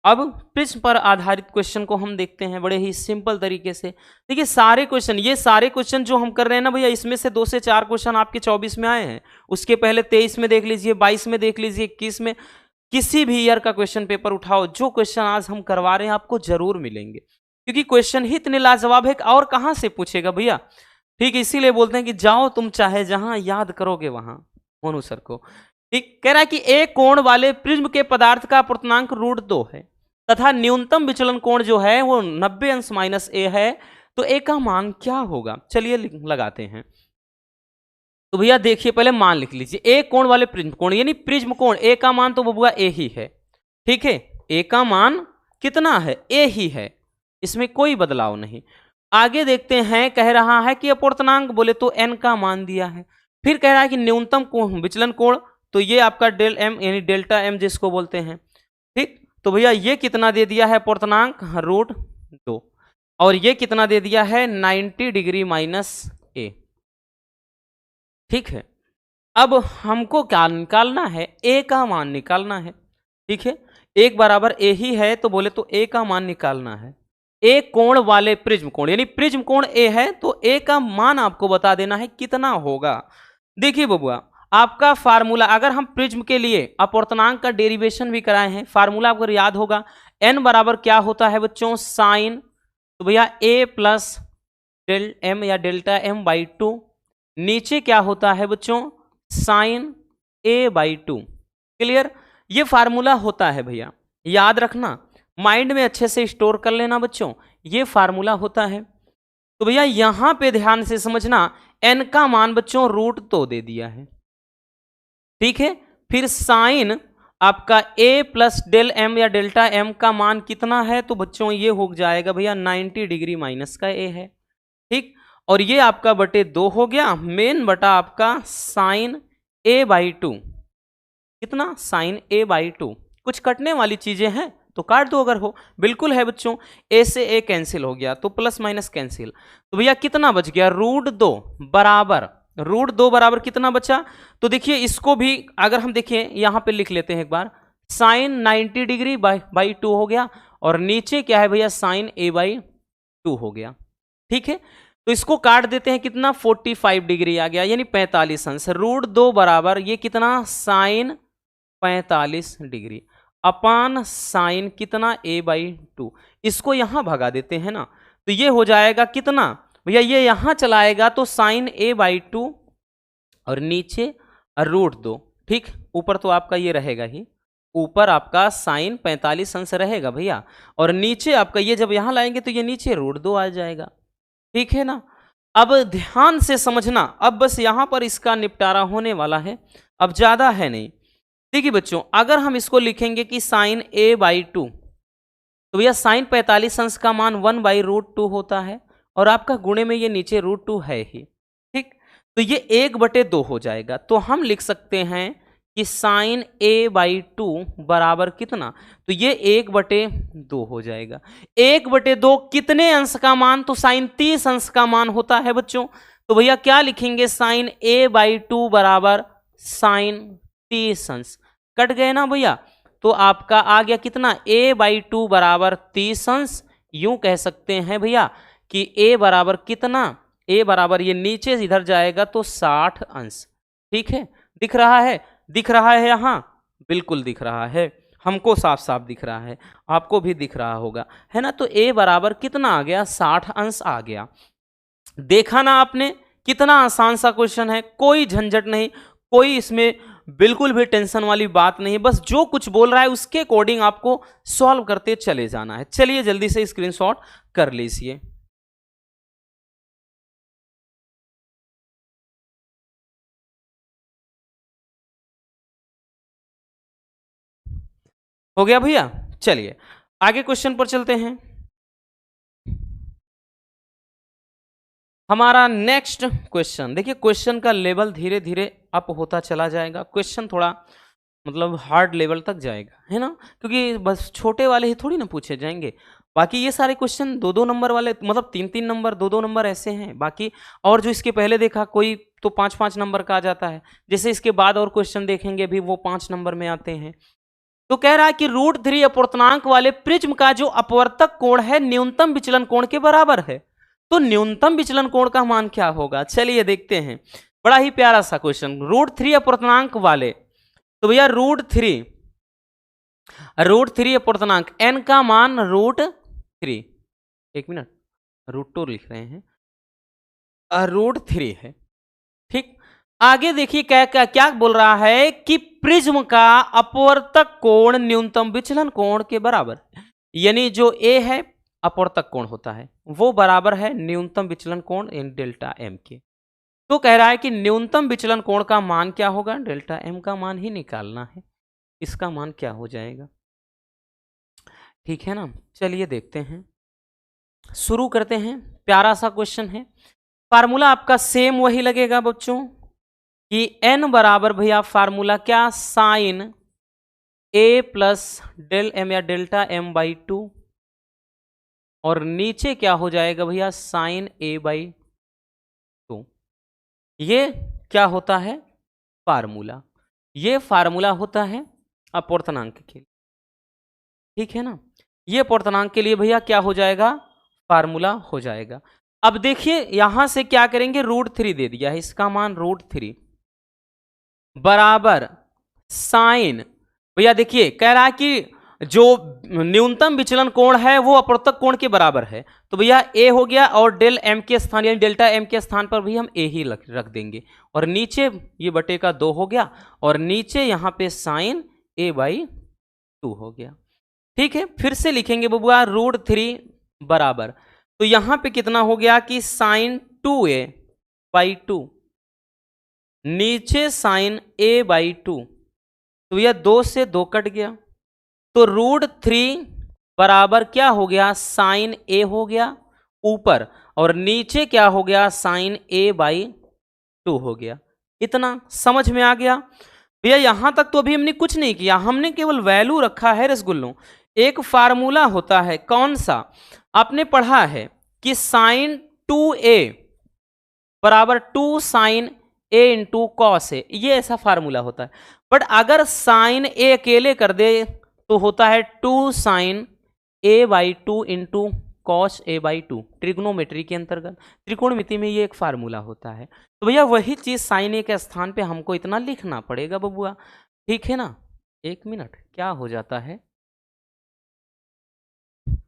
अब प्रिज्म पर आधारित क्वेश्चन को हम देखते हैं बड़े ही सिंपल तरीके से। देखिए सारे क्वेश्चन, ये सारे क्वेश्चन जो हम कर रहे हैं ना भैया, इसमें से 2 से 4 क्वेश्चन आपके 24 में आए हैं, उसके पहले 23 में देख लीजिए, 22 में देख लीजिए, 21 में, किसी भी ईयर का क्वेश्चन पेपर उठाओ, जो क्वेश्चन आज हम करवा रहे हैं आपको जरूर मिलेंगे, क्योंकि क्वेश्चन ही इतने लाजवाब है और कहां से पूछेगा भैया। ठीक, इसीलिए बोलते हैं कि जाओ तुम चाहे जहां, याद करोगे वहां, मोनू सर को। ठीक, कह रहा है कि एक कोण वाले प्रिज्म के पदार्थ का अपूर्णांक √2 है तथा न्यूनतम विचलन कोण जो है वो 90 अंश माइनस ए है, तो ए का मान क्या होगा। चलिए लगाते हैं। तो भैया देखिए, पहले मान लिख लीजिए, एक कोण वाले प्रिज्म कोण यानी प्रिज्म कोण, ए का मान तो बबुआ ए ही है। ठीक है, ए का मान कितना है, ए ही है, इसमें कोई बदलाव नहीं। आगे देखते हैं, कह रहा है कि अपूर्णांक बोले तो n का मान दिया है, फिर कह रहा है कि न्यूनतम कोण विचलन कोण, तो ये आपका डेल m यानी डेल्टा m जिसको बोलते हैं। ठीक, तो भैया ये कितना दे दिया है अपूर्णांक, √2, और ये कितना दे दिया है 90 डिग्री माइनस ए। ठीक है, अब हमको क्या निकालना है, ए का मान निकालना है। ठीक है, एक बराबर ए ही है, तो बोले तो ए का मान निकालना है। ए कोण वाले प्रिज्म कोण यानी प्रिज्म कोण ए है, तो ए का मान आपको बता देना है कितना होगा। देखिए बबुआ, आपका फार्मूला, अगर हम प्रिज्म के लिए अपूर्णांक का डेरिवेशन भी कराए हैं, फार्मूला आपको याद होगा, एन बराबर क्या होता है बच्चों, साइन, तो भैया ए प्लस डेल एम या डेल्टा एम बाई 2, नीचे क्या होता है बच्चों, साइन ए बाई 2। क्लियर, ये फार्मूला होता है भैया, याद रखना, माइंड में अच्छे से स्टोर कर लेना बच्चों, ये फार्मूला होता है। तो भैया यहां पे ध्यान से समझना, n का मान बच्चों √2 दे दिया है। ठीक है, फिर साइन आपका a प्लस डेल m या डेल्टा m का मान कितना है, तो बच्चों ये हो जाएगा भैया 90 डिग्री माइनस का a है। ठीक, और ये आपका बटे 2 हो गया, मेन बटा आपका साइन a बाई 2, कितना, साइन a बाई 2। कुछ कटने वाली चीजें हैं तो काट दो अगर हो, बिल्कुल है बच्चों, ए से ए कैंसिल हो गया तो प्लस माइनस कैंसिल, तो भैया कितना बच गया, √2 बराबर, √2 बराबर कितना बचा, तो देखिए इसको भी अगर हम देखिए यहां पे लिख लेते हैं एक बार, साइन 90 डिग्री बाई 2 हो गया, और नीचे क्या है भैया, साइन a बाई 2 हो गया। ठीक है, तो इसको काट देते हैं, कितना 45 डिग्री आ गया, यानी 45 अंश, √2 बराबर ये कितना, साइन 45 डिग्री अपान साइन कितना, a बाई 2, इसको यहां भगा देते हैं ना, तो ये हो जाएगा कितना भैया, ये यहां चलाएगा तो साइन a बाई 2 और नीचे √2। ठीक, ऊपर तो आपका ये रहेगा ही, ऊपर आपका साइन 45 अंश रहेगा भैया, और नीचे आपका ये जब यहां लाएंगे तो ये नीचे √2 आ जाएगा। ठीक है ना, अब ध्यान से समझना, अब बस यहां पर इसका निपटारा होने वाला है, अब ज्यादा है नहीं। देखिए बच्चों, अगर हम इसको लिखेंगे कि साइन a बाई 2, तो भैया साइन 45 अंश का मान 1 बाई √2 होता है, और आपका गुणे में ये नीचे √2 है ही। ठीक, तो ये 1/2 हो जाएगा, तो हम लिख सकते हैं कि साइन a बाई 2 बराबर कितना, तो ये 1/2 हो जाएगा। 1/2 कितने अंश का मान, तो साइन 30 अंश का मान होता है बच्चों, तो भैया क्या लिखेंगे, साइन a बाई 2 बराबर साइन 30 अंश, कट गए ना भैया, तो आपका आ गया कितना, a बाई 2 बराबर 30 अंश। यूं कह सकते हैं भैया कि a बराबर कितना, a बराबर ये नीचे इधर जाएगा तो 60 अंश। ठीक है, दिख रहा है, दिख रहा है यहां, बिल्कुल दिख रहा है। हमको साफ साफ दिख रहा है, आपको भी दिख रहा होगा, है ना। तो a बराबर कितना आ गया, 60 अंश आ गया। देखा ना आपने, कितना आसान सा क्वेश्चन है, कोई झंझट नहीं, कोई इसमें बिल्कुल भी टेंशन वाली बात नहीं है, बस जो कुछ बोल रहा है उसके अकॉर्डिंग आपको सॉल्व करते चले जाना है। चलिए जल्दी से स्क्रीनशॉट कर लीजिए। हो गया भैया, चलिए आगे क्वेश्चन पर चलते हैं। हमारा नेक्स्ट क्वेश्चन देखिए, क्वेश्चन का लेवल धीरे धीरे अप होता चला जाएगा, क्वेश्चन थोड़ा मतलब हार्ड लेवल तक जाएगा, है ना, क्योंकि बस छोटे वाले ही थोड़ी ना पूछे जाएंगे। बाकी ये सारे क्वेश्चन 2-2 नंबर वाले, मतलब 3-3 नंबर 2-2 नंबर ऐसे हैं बाकी। और जो इसके पहले देखा कोई तो 5-5 नंबर का आ जाता है, जैसे इसके बाद और क्वेश्चन देखेंगे भी वो 5 नंबर में आते हैं। तो कह रहा है कि √3 अपूर्णांक वाले प्रिज्म का जो अपवर्तक कोण है न्यूनतम विचलन कोण के बराबर है। तो न्यूनतम विचलन कोण का मान क्या होगा, चलिए देखते हैं। बड़ा ही प्यारा सा क्वेश्चन, √3 अपूर्णांक वाले, तो भैया √3 अपूर्णांक n का मान √3, एक मिनट √2 लिख रहे हैं, √3 है, ठीक। आगे देखिए क्या क्या क्या बोल रहा है कि प्रिज्म का अपवर्तक कोण न्यूनतम विचलन कोण के बराबर, यानी जो a है अपवर्तक कोण होता है वो बराबर है न्यूनतम विचलन कोण इन डेल्टा m के। तो कह रहा है कि न्यूनतम विचलन कोण का मान क्या होगा, डेल्टा m का मान ही निकालना है, इसका मान क्या हो जाएगा, ठीक है ना। चलिए देखते हैं, शुरू करते हैं। प्यारा सा क्वेश्चन है, फार्मूला आपका सेम वही लगेगा बच्चों कि n बराबर भैया फार्मूला क्या, sine a plus del m या डेल्टा m बाई 2, और नीचे क्या हो जाएगा भैया साइन a बाई 2। ये क्या होता है फार्मूला, ये फार्मूला होता है अपूर्णांक के लिए, ठीक है ना। ये अपूर्णांक के लिए भैया क्या हो जाएगा, फार्मूला हो जाएगा। अब देखिए यहां से क्या करेंगे, √3 दे दिया है, इसका मान √3 बराबर साइन, भैया देखिए कह रहा है कि जो न्यूनतम विचलन कोण है वो अपवर्तक कोण के बराबर है, तो भैया a हो गया, और डेल m के स्थान यानी डेल्टा m के स्थान पर भी हम a ही रख देंगे, और नीचे ये बटे का 2 हो गया, और नीचे यहां पे साइन a बाई 2 हो गया, ठीक है। फिर से लिखेंगे बबुआ √3 बराबर, तो यहां पे कितना हो गया कि साइन 2a बाई 2, नीचे साइन a बाई 2, तो यह 2 से 2 कट गया, तो √3 बराबर क्या हो गया, साइन a हो गया ऊपर, और नीचे क्या हो गया साइन a बाई 2 हो गया। इतना समझ में आ गया भैया। यहां तक तो अभी हमने कुछ नहीं किया, हमने केवल वैल्यू रखा है रसगुल्लों। एक फार्मूला होता है, कौन सा, आपने पढ़ा है कि साइन 2a बराबर 2 sine a into cos A, ये ऐसा फार्मूला होता है। बट अगर साइन a अकेले कर दे तो होता है 2 sine a by 2 into cos a by 2, trigonometry के अंतर्गत, त्रिकोणमिति में ये एक फार्मूला होता है। तो भैया वही चीज साइन a के स्थान पे हमको इतना लिखना पड़ेगा बबुआ, ठीक है ना। एक मिनट, क्या हो जाता है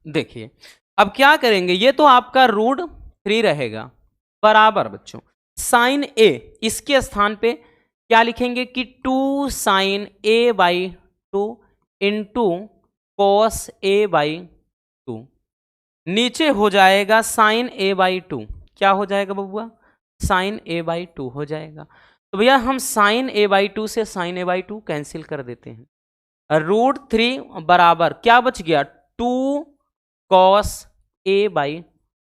देखिए, अब क्या करेंगे, ये तो आपका √3 रहेगा बराबर बच्चों साइन a, इसके स्थान पे क्या लिखेंगे कि 2 sine a by 2 into cos a by 2, नीचे हो जाएगा साइन a बाई 2, क्या हो जाएगा बबुआ, साइन a बाई 2 हो जाएगा। तो भैया हम साइन a बाई 2 से साइन a बाई 2 कैंसिल कर देते हैं, √3 बराबर क्या बच गया, 2 कॉस a बाई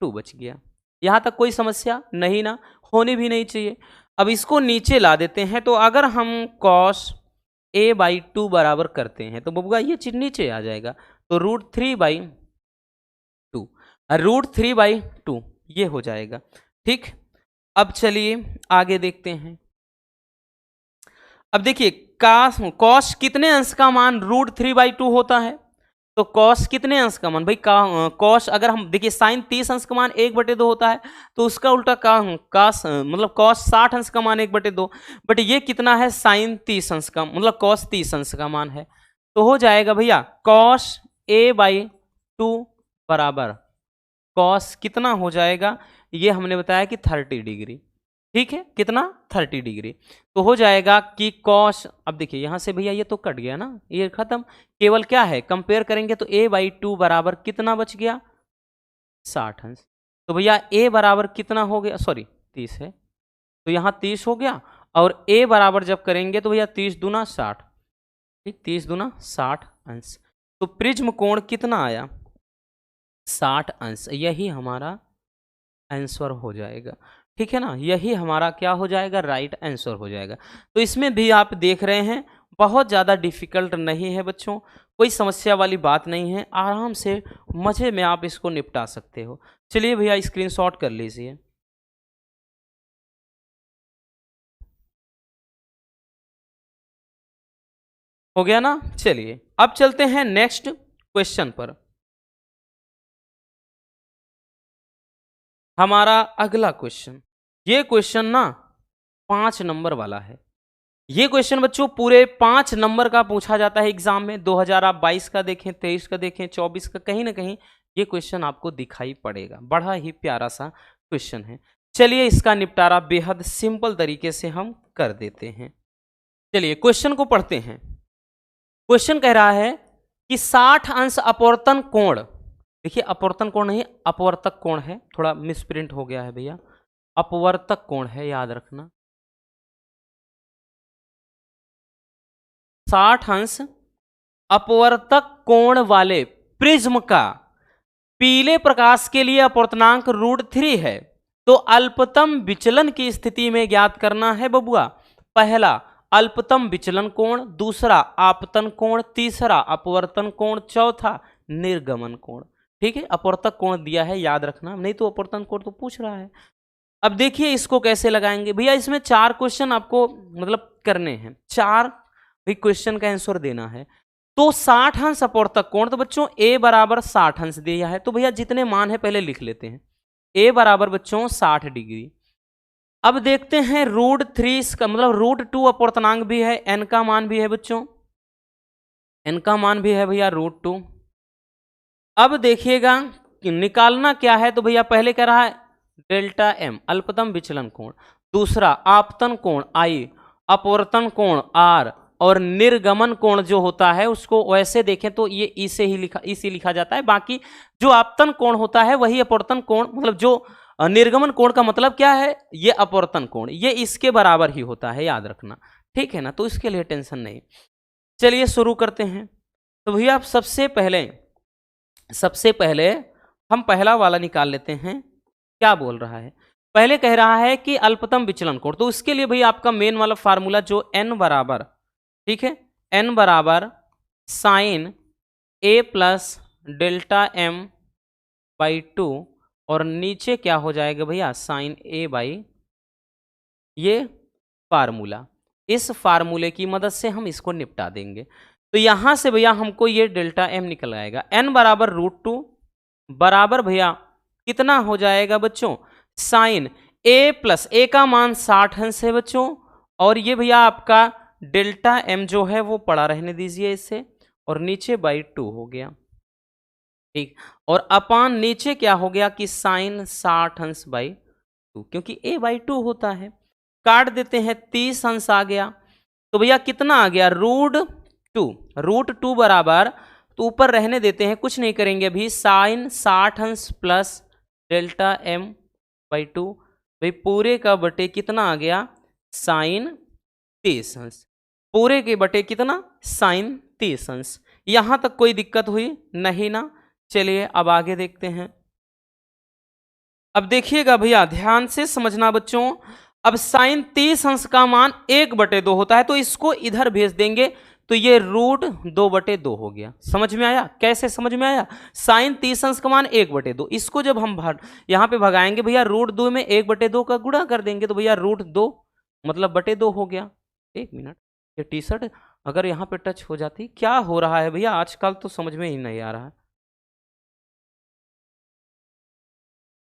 2 बच गया। यहां तक कोई समस्या नहीं ना, होनी भी नहीं चाहिए। अब इसको नीचे ला देते हैं, तो अगर हम कॉस a बाई 2 बराबर करते हैं तो बबुआ ये चीज नीचे आ जाएगा, तो √3 बाई 2, √3 बाई 2 ये हो जाएगा, ठीक। अब चलिए आगे देखते हैं। अब देखिए कॉस कितने अंश का मान √3 बाई 2 होता है, तो कॉस कितने अंश का मान भाई, कॉस अगर हम देखिए साइन 30 अंश का मान 1/2 होता है, तो उसका उल्टा कॉस मतलब कॉस 60 अंश का मान 1/2, बट ये कितना है साइन 30 अंश का, मतलब कॉस 30 अंश का मान है, तो हो जाएगा भैया cos a/2 बराबर cos कितना हो जाएगा, ये हमने बताया कि 30 डिग्री, ठीक है, कितना 30 डिग्री। तो हो जाएगा कि cos, अब देखिए यहां से भैया ये तो कट गया ना, ये खत्म, केवल क्या है कंपेयर करेंगे तो a/2 बराबर कितना बच गया 60 अंश। तो भैया a बराबर कितना हो गया, सॉरी 30 है, तो यहाँ 30 हो गया, और a बराबर जब करेंगे तो भैया 30 दूना 60, ठीक, 30 दूना 60 अंश। तो प्रिज्म कोण कितना आया 60 अंश, यही हमारा आंसर हो जाएगा, ठीक है ना, यही हमारा क्या हो जाएगा राइट आंसर हो जाएगा। तो इसमें भी आप देख रहे हैं बहुत ज़्यादा डिफिकल्ट नहीं है बच्चों, कोई समस्या वाली बात नहीं है, आराम से मज़े में आप इसको निपटा सकते हो। चलिए भैया स्क्रीनशॉट कर लीजिए। हो गया ना, चलिए अब चलते हैं नेक्स्ट क्वेश्चन पर। हमारा अगला क्वेश्चन, ये क्वेश्चन ना 5 नंबर वाला है। ये क्वेश्चन बच्चों पूरे 5 नंबर का पूछा जाता है एग्जाम में, 2022 का देखें, 23 का देखें, 24 का, कहीं ना कहीं ये क्वेश्चन आपको दिखाई पड़ेगा। बड़ा ही प्यारा सा क्वेश्चन है। चलिए इसका निपटारा बेहद सिंपल तरीके से हम कर देते हैं। चलिए क्वेश्चन को पढ़ते हैं। क्वेश्चन कह रहा है कि 60 अंश अपवर्तन कोण, देखिए अपवर्तन कोण नहीं अपवर्तक कोण है, थोड़ा मिसप्रिंट हो गया है भैया, अपवर्तक कोण है, याद रखना। 60 अंश अपवर्तक कोण वाले प्रिज्म का पीले प्रकाश के लिए अपवर्तनांक √3 है, तो अल्पतम विचलन की स्थिति में ज्ञात करना है बबुआ। पहला अल्पतम विचलन कोण, दूसरा आपतन कोण, तीसरा अपवर्तन कोण, चौथा निर्गमन कोण। ठीक है, अपवर्तक कोण दिया है, याद रखना, नहीं तो अपवर्तन कोण तो पूछ रहा है। अब देखिए इसको कैसे लगाएंगे भैया, इसमें 4 क्वेश्चन आपको मतलब करने हैं, 4 भी क्वेश्चन का आंसर देना है। तो 60 अंश अपवर्तक कोण, तो बच्चों a बराबर 60 अंश दिया है, तो भैया जितने मान है पहले लिख लेते हैं। a बराबर बच्चों 60 डिग्री। अब देखते हैं √3 का मतलब √2 अपवर्तनांक भी है, n का मान भी है बच्चों, n का मान भी है भैया √2। अब देखिएगा कि निकालना क्या है, तो भैया पहले कह रहा है डेल्टा m अल्पतम विचलन कोण, दूसरा आपतन कोण I, अपवर्तन कोण R, और निर्गमन कोण जो होता है उसको वैसे देखें तो ये इसे ही लिखा जाता है, बाकी जो आपतन कोण होता है वही अपवर्तन कोण, मतलब जो निर्गमन कोण का मतलब क्या है, ये अपवर्तन कोण, ये इसके बराबर ही होता है, याद रखना, ठीक है ना, तो इसके लिए टेंशन नहीं। चलिए शुरू करते हैं। तो भैया आप सबसे पहले हम पहला वाला निकाल लेते हैं। क्या बोल रहा है, पहले कह रहा है कि अल्पतम विचलन कोण, तो उसके लिए भैया आपका मेन वाला फार्मूला जो n बराबर, ठीक है, n बराबर sine a plus delta m by 2, और नीचे क्या हो जाएगा भैया साइन a बाई, ये फार्मूला, इस फार्मूले की मदद से हम इसको निपटा देंगे। तो यहां से भैया हमको ये डेल्टा m निकल आएगा, n बराबर √2 बराबर भैया कितना हो जाएगा बच्चों, साइन a प्लस a का मान 60 अंश है बच्चों, और ये भैया आपका डेल्टा m जो है वो पड़ा रहने दीजिए इससे, और नीचे बाई 2 हो गया, ठीक, और अपान नीचे क्या हो गया कि साइन 60 अंश बाई 2, क्योंकि a बाई 2 होता है, काट देते हैं 30 अंश आ गया, तो भैया कितना आ गया √2 बराबर, तो ऊपर रहने देते हैं, कुछ नहीं करेंगे अभी, साइन 60 अंश प्लस डेल्टा m बाई 2, भाई पूरे का बटे कितना आ गया साइन 30 अंश, पूरे के बटे कितना साइन 30 अंश। यहां तक कोई दिक्कत हुई नहीं ना। चलिए अब आगे देखते हैं। अब देखिएगा भैया ध्यान से समझना बच्चों, अब साइन 30 अंश का मान 1/2 होता है, तो इसको इधर भेज देंगे, तो ये √2/2 हो गया। समझ में आया, कैसे समझ में आया, साइन 30 अंश का मान 1/2, इसको जब हम यहाँ पे भगाएंगे भैया √2 में 1/2 का गुणा कर देंगे, तो भैया √2 मतलब /2 हो गया। एक मिनट, ये टी शर्ट अगर यहाँ पे टच हो जाती, क्या हो रहा है भैया आजकल तो समझ में ही नहीं आ रहा है,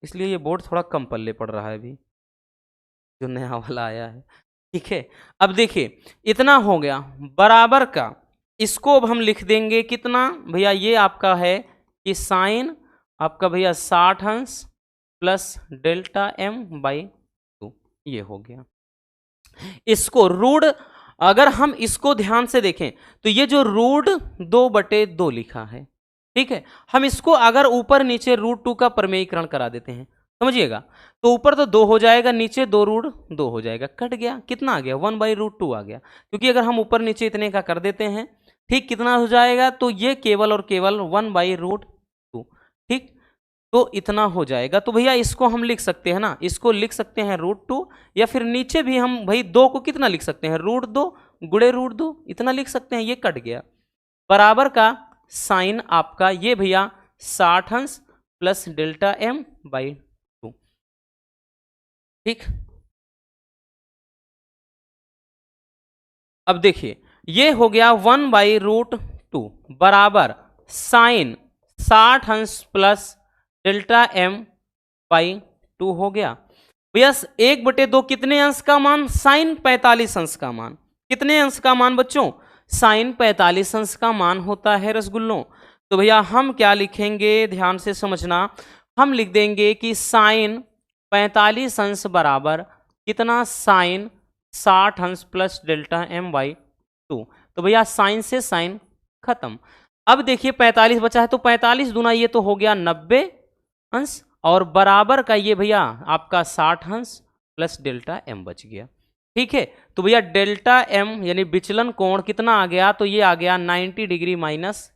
इसलिए ये बोर्ड थोड़ा कम पल्ले पड़ रहा है अभी जो नया वाला आया है। ठीक है, अब देखिए इतना हो गया बराबर का इसको अब हम लिख देंगे कितना भैया, ये आपका है कि साइन आपका भैया 60 अंश प्लस डेल्टा एम बाई 2, ये हो गया। इसको रूट, अगर हम इसको ध्यान से देखें तो ये जो रूट 2/2 लिखा है, ठीक है, हम इसको अगर ऊपर नीचे √2 का प्रमेयीकरण करा देते हैं, समझिएगा, तो ऊपर तो 2 हो जाएगा, नीचे 2√2 हो जाएगा, कट गया, कितना आ गया 1/√2 आ गया, क्योंकि अगर हम ऊपर नीचे इतने का कर देते हैं, ठीक, कितना हो जाएगा, तो ये केवल और केवल 1/√2, ठीक, तो इतना हो जाएगा। तो भैया इसको हम लिख सकते हैं ना, इसको लिख सकते हैं √2, या फिर नीचे भी हम भाई 2 को कितना लिख सकते हैं, √2 गुणे √2, इतना लिख सकते हैं, ये कट गया, बराबर का साइन आपका ये भैया 60 अंश प्लस डेल्टा एम बाई 2, ठीक। अब देखिए ये हो गया 1/√2 बराबर साइन 60 अंश प्लस डेल्टा एम बाई 2 हो गया। भैया 1/2 कितने अंश का मान, साइन 45 अंश का मान, कितने अंश का मान बच्चों, साइन 45 अंश का मान होता है रसगुल्लों। तो भैया हम क्या लिखेंगे, ध्यान से समझना, हम लिख देंगे कि साइन 45 अंश बराबर कितना, साइन 60 अंश प्लस डेल्टा एम बाई 2। तो भैया साइन से साइन खत्म। अब देखिए 45 बचा है, तो 45 दूना ये तो हो गया 90 अंश, और बराबर का ये भैया आपका 60 अंश प्लस डेल्टा एम बच गया, ठीक है। तो भैया डेल्टा एम यानी विचलन कोण कितना आ गया, तो ये आ गया 90 डिग्री माइनस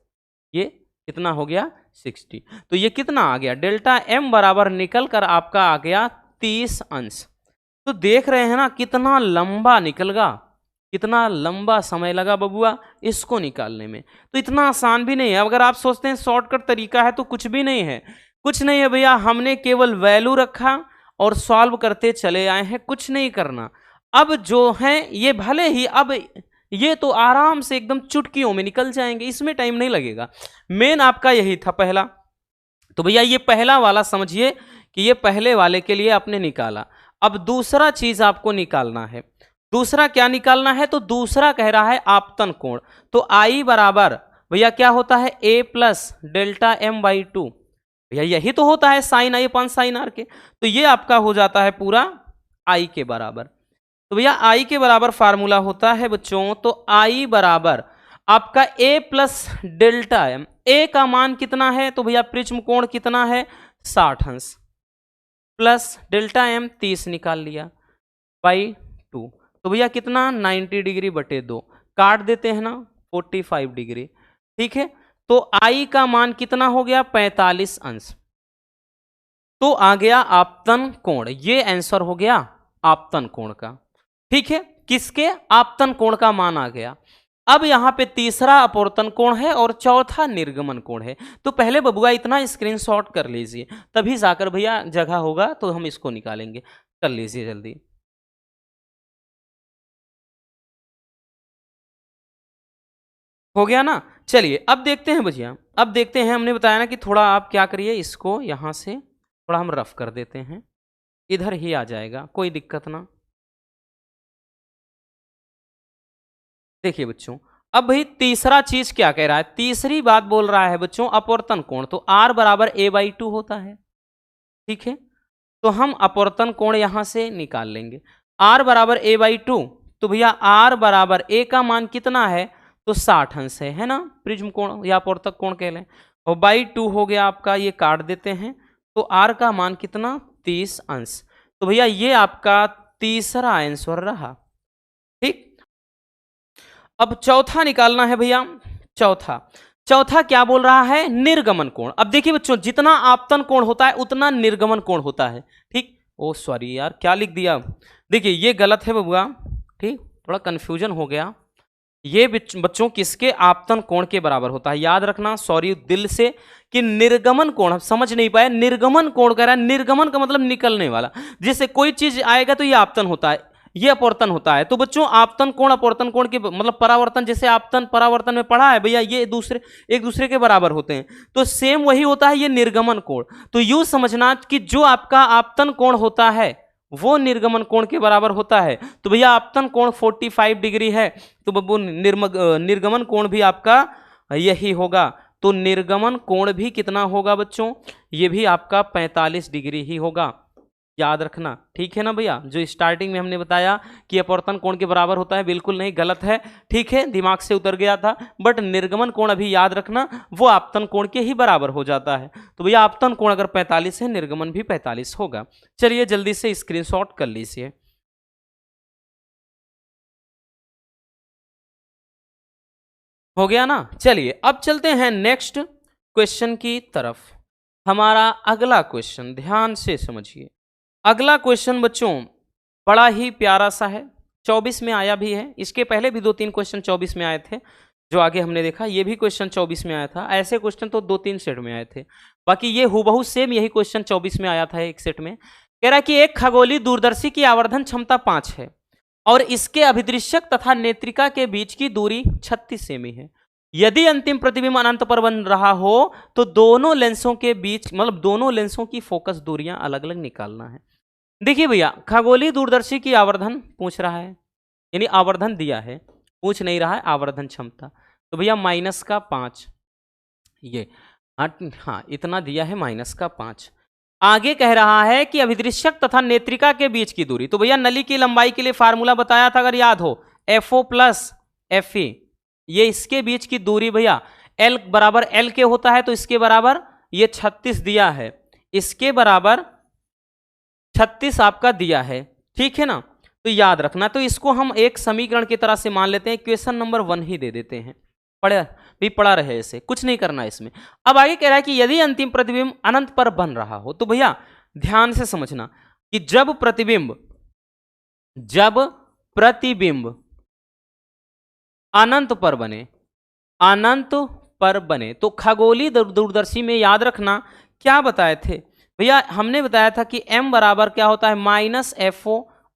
ये कितना हो गया 60, तो ये कितना आ गया, डेल्टा एम बराबर निकल कर आपका आ गया 30 अंश। तो देख रहे हैं ना कितना लंबा निकल गया, कितना लंबा समय लगा बबुआ इसको निकालने में। तो इतना आसान भी नहीं है, अगर आप सोचते हैं शॉर्टकट तरीका है तो कुछ भी नहीं है, कुछ नहीं है भैया, हमने केवल वैल्यू रखा और सॉल्व करते चले आए हैं, कुछ नहीं करना। अब जो है ये भले ही अब ये तो आराम से एकदम चुटकियों में निकल जाएंगे, इसमें टाइम नहीं लगेगा। मेन आपका यही था पहला, तो भैया ये पहला वाला समझिए कि ये पहले वाले के लिए आपने निकाला। अब दूसरा चीज आपको निकालना है, दूसरा क्या निकालना है, तो दूसरा कह रहा है आपतन कोण। तो आई बराबर भैया क्या होता है, a plus delta M by 2, भैया यही तो होता है sine I upon sine R के। तो ये आपका हो जाता है पूरा आई के बराबर। तो भैया आई के बराबर फार्मूला होता है बच्चों, तो आई बराबर आपका a प्लस डेल्टा एम, ए का मान कितना है, तो भैया प्रिज्म कोण कितना है 60 अंश प्लस डेल्टा एम 30 निकाल लिया बाई 2, तो भैया कितना 90 डिग्री बटे 2, काट देते हैं ना 45 डिग्री, ठीक है। तो आई का मान कितना हो गया 45 अंश, तो आ गया आपतन कोण, ये आंसर हो गया आपतन कोण का, ठीक है। किसके, आपतन कोण का मान आ गया। अब यहां पे तीसरा अपवर्तन कोण है और चौथा निर्गमन कोण है। तो पहले बबुआ इतना स्क्रीनशॉट कर लीजिए, तभी जाकर भैया जगह होगा तो हम इसको निकालेंगे, कर लीजिए जल्दी। हो गया ना, चलिए अब देखते हैं भैया, अब देखते हैं, हमने बताया ना कि थोड़ा आप क्या करिए, इसको यहां से थोड़ा हम रफ कर देते हैं, इधर ही आ जाएगा, कोई दिक्कत ना। देखिए बच्चों, अब भाई तीसरा चीज क्या कह रहा है, तीसरी बात बोल रहा है बच्चों अपवर्तन कोण। तो r बराबर a/2 होता है, ठीक है। तो हम अपवर्तन कोण यहां से निकाल लेंगे, r बराबर a/2। तो भैया r बराबर a का मान कितना है, तो 60 अंश है ना, प्रिज्म कोण या अपवर्तक कोण कह लें, और बाई 2 हो गया आपका, ये काट देते हैं, तो r का मान कितना 30 अंश। तो भैया ये आपका तीसरा आंसर रहा, ठीक। अब चौथा निकालना है भैया, चौथा क्या बोल रहा है, निर्गमन कोण। अब देखिए बच्चों, जितना आपतन कोण होता है उतना निर्गमन कोण होता है, ठीक। ओ सॉरी यार, क्या लिख दिया, देखिए ये गलत है बबुआ, ठीक, थोड़ा कंफ्यूजन हो गया। ये बच्चों किसके, आपतन कोण के बराबर होता है, याद रखना, सॉरी दिल से, कि निर्गमन कोण हम समझ नहीं पाए, निर्गमन कोण कह रहा है, निर्गमन का मतलब निकलने वाला, जैसे कोई चीज आएगा तो ये आपतन होता है, ये अपवर्तन होता है। तो बच्चों आपतन कोण अपवर्तन कोण के मतलब परावर्तन, जैसे आपतन परावर्तन में पढ़ा है भैया, ये एक दूसरे के बराबर होते हैं, तो सेम वही होता है ये निर्गमन कोण। तो यूं समझना कि जो आपका आपतन कोण होता है वो निर्गमन कोण के बराबर होता है। तो भैया आपतन कोण 45 डिग्री है, तो बब्बू निर्गमन कोण भी आपका यही होगा। तो निर्गमन कोण भी कितना होगा बच्चों, ये भी आपका 45 डिग्री ही होगा, याद रखना, ठीक है ना भैया। जो स्टार्टिंग में हमने बताया कि अपवर्तन कोण के बराबर होता है, बिल्कुल नहीं, गलत है, ठीक है, दिमाग से उतर गया था। बट निर्गमन कोण अभी याद रखना वो आपतन कोण के ही बराबर हो जाता है। तो भैया आपतन कोण अगर 45 है, निर्गमन भी 45 होगा। चलिए जल्दी से स्क्रीनशॉट कर लीजिए। हो गया ना। चलिए अब चलते हैं नेक्स्ट क्वेश्चन की तरफ। हमारा अगला क्वेश्चन ध्यान से समझिए। अगला क्वेश्चन बच्चों बड़ा ही प्यारा सा है, 24 में आया भी है। इसके पहले भी 2-3 क्वेश्चन 24 में आए थे, जो आगे हमने देखा। ये भी क्वेश्चन 24 में आया था। ऐसे क्वेश्चन तो 2-3 सेट में आए थे, बाकी ये हूबहू सेम यही क्वेश्चन 24 में आया था एक सेट में। कह रहा है कि एक खगोलीय दूरदर्शी की आवर्धन क्षमता 5 है और इसके अभिदृश्यक तथा नेत्रिका के बीच की दूरी 36 सेमी है। यदि अंतिम प्रतिबिंब अनंत पर बन रहा हो तो दोनों लेंसों के बीच, मतलब दोनों लेंसों की फोकस दूरियां अलग अलग निकालना है। देखिए भैया, खगोलीय दूरदर्शी की आवर्धन पूछ रहा है, यानी आवर्धन दिया है, पूछ नहीं रहा है आवर्धन क्षमता। तो भैया -5 ये, हाँ इतना दिया है, -5। आगे कह रहा है कि अभिदृश्यक तथा नेत्रिका के बीच की दूरी। तो भैया नली की लंबाई के लिए फार्मूला बताया था, अगर याद हो, FO + FE, ये इसके बीच की दूरी भैया L बराबर L के होता है, तो इसके बराबर ये 36 दिया है, इसके बराबर 36 आपका दिया है, ठीक है ना। तो याद रखना, तो इसको हम एक समीकरण की तरह से मान लेते हैं, क्वेश्चन नंबर 1 ही दे देते हैं, पड़ा रहे, ऐसे कुछ नहीं करना इसमें। अब आगे कह रहा है कि यदि अंतिम प्रतिबिंब अनंत पर बन रहा हो, तो भैया ध्यान से समझना कि जब प्रतिबिंब अनंत पर बने, तो खगोलीय दूरदर्शी में याद रखना क्या बताए थे भैया, हमने बताया था कि m बराबर क्या होता है,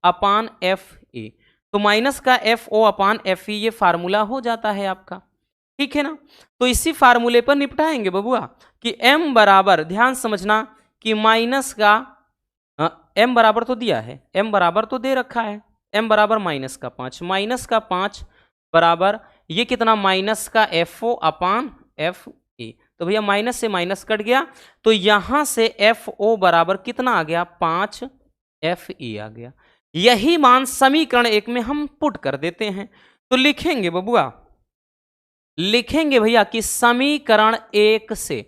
-FO/FE। तो माइनस का FO/FE ये फार्मूला हो जाता है आपका, ठीक है ना। तो इसी फार्मूले पर निपटाएंगे बबुआ कि m बराबर, ध्यान समझना कि माइनस का m बराबर तो दिया है, m बराबर तो दे रखा है, m बराबर -5 बराबर ये कितना, माइनस का FO/FE। तो भैया माइनस से माइनस कट गया, तो यहां से FO बराबर कितना आ गया, 5 FE आ गया। यही मान समीकरण 1 में हम पुट कर देते हैं। तो लिखेंगे बबुआ, लिखेंगे भैया कि समीकरण 1 से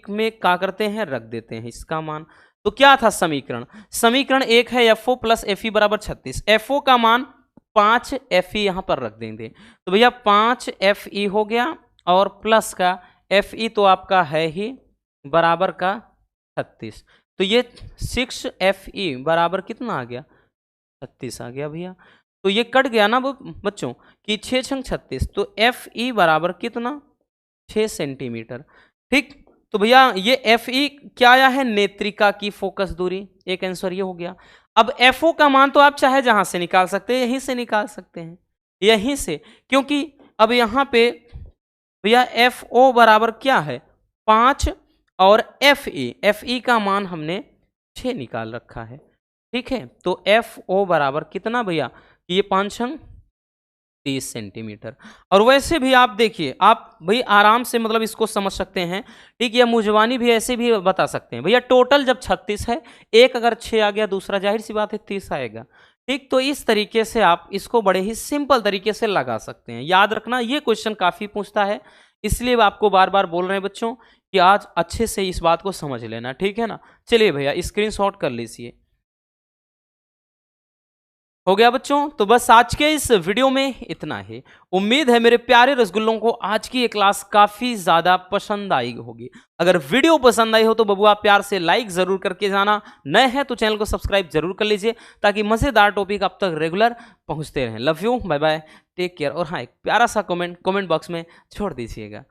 में क्या करते हैं, रख देते हैं इसका मान। तो क्या था समीकरण 1 है FO + FE बराबर 36। FO का मान 5 FE यहां पर रख देंगे, तो भैया 5 FE हो गया, और प्लस का FE तो आपका है ही, बराबर का 36। तो ये 6 FE बराबर कितना आ गया, 36 आ गया भैया। तो ये कट गया ना बच्चों कि 6 × 36, तो FE बराबर कितना, 6 सेंटीमीटर, ठीक। तो भैया ये FE क्या आया है, नेत्रिका की फोकस दूरी, एक आंसर ये हो गया। अब FO का मान तो आप चाहे जहां से निकाल सकते हैं, यहीं से निकाल सकते हैं, यहीं से, क्योंकि अब यहां पे भैया FO बराबर क्या है, 5, और FE का मान हमने 6 निकाल रखा है, ठीक है। तो FO बराबर कितना भैया, ये 5 × 30 सेंटीमीटर। और वैसे भी आप देखिए, आप भाई आराम से मतलब इसको समझ सकते हैं, ठीक, या मुजवानी भी ऐसे भी बता सकते हैं भैया। टोटल जब 36 है, एक अगर 6 आ गया, दूसरा जाहिर सी बात है 30 आएगा, ठीक। तो इस तरीके से आप इसको बड़े ही सिंपल तरीके से लगा सकते हैं। याद रखना ये क्वेश्चन काफी पूछता है, इसलिए आपको बार बार बोल रहे हैं बच्चों कि आज अच्छे से इस बात को समझ लेना, ठीक है ना। चलिए भैया स्क्रीनशॉट कर लीजिए। हो गया बच्चों, तो बस आज के इस वीडियो में इतना ही। उम्मीद है मेरे प्यारे रसगुल्लों को आज की ये क्लास काफी ज्यादा पसंद आई होगी। अगर वीडियो पसंद आई हो तो बबुआ प्यार से लाइक जरूर करके जाना, नए हैं तो चैनल को सब्सक्राइब जरूर कर लीजिए, ताकि मजेदार टॉपिक अब तक रेगुलर पहुंचते रहें। Love you, bye bye, take care. और हाँ, एक प्यारा सा कमेंट बॉक्स में छोड़ दीजिएगा।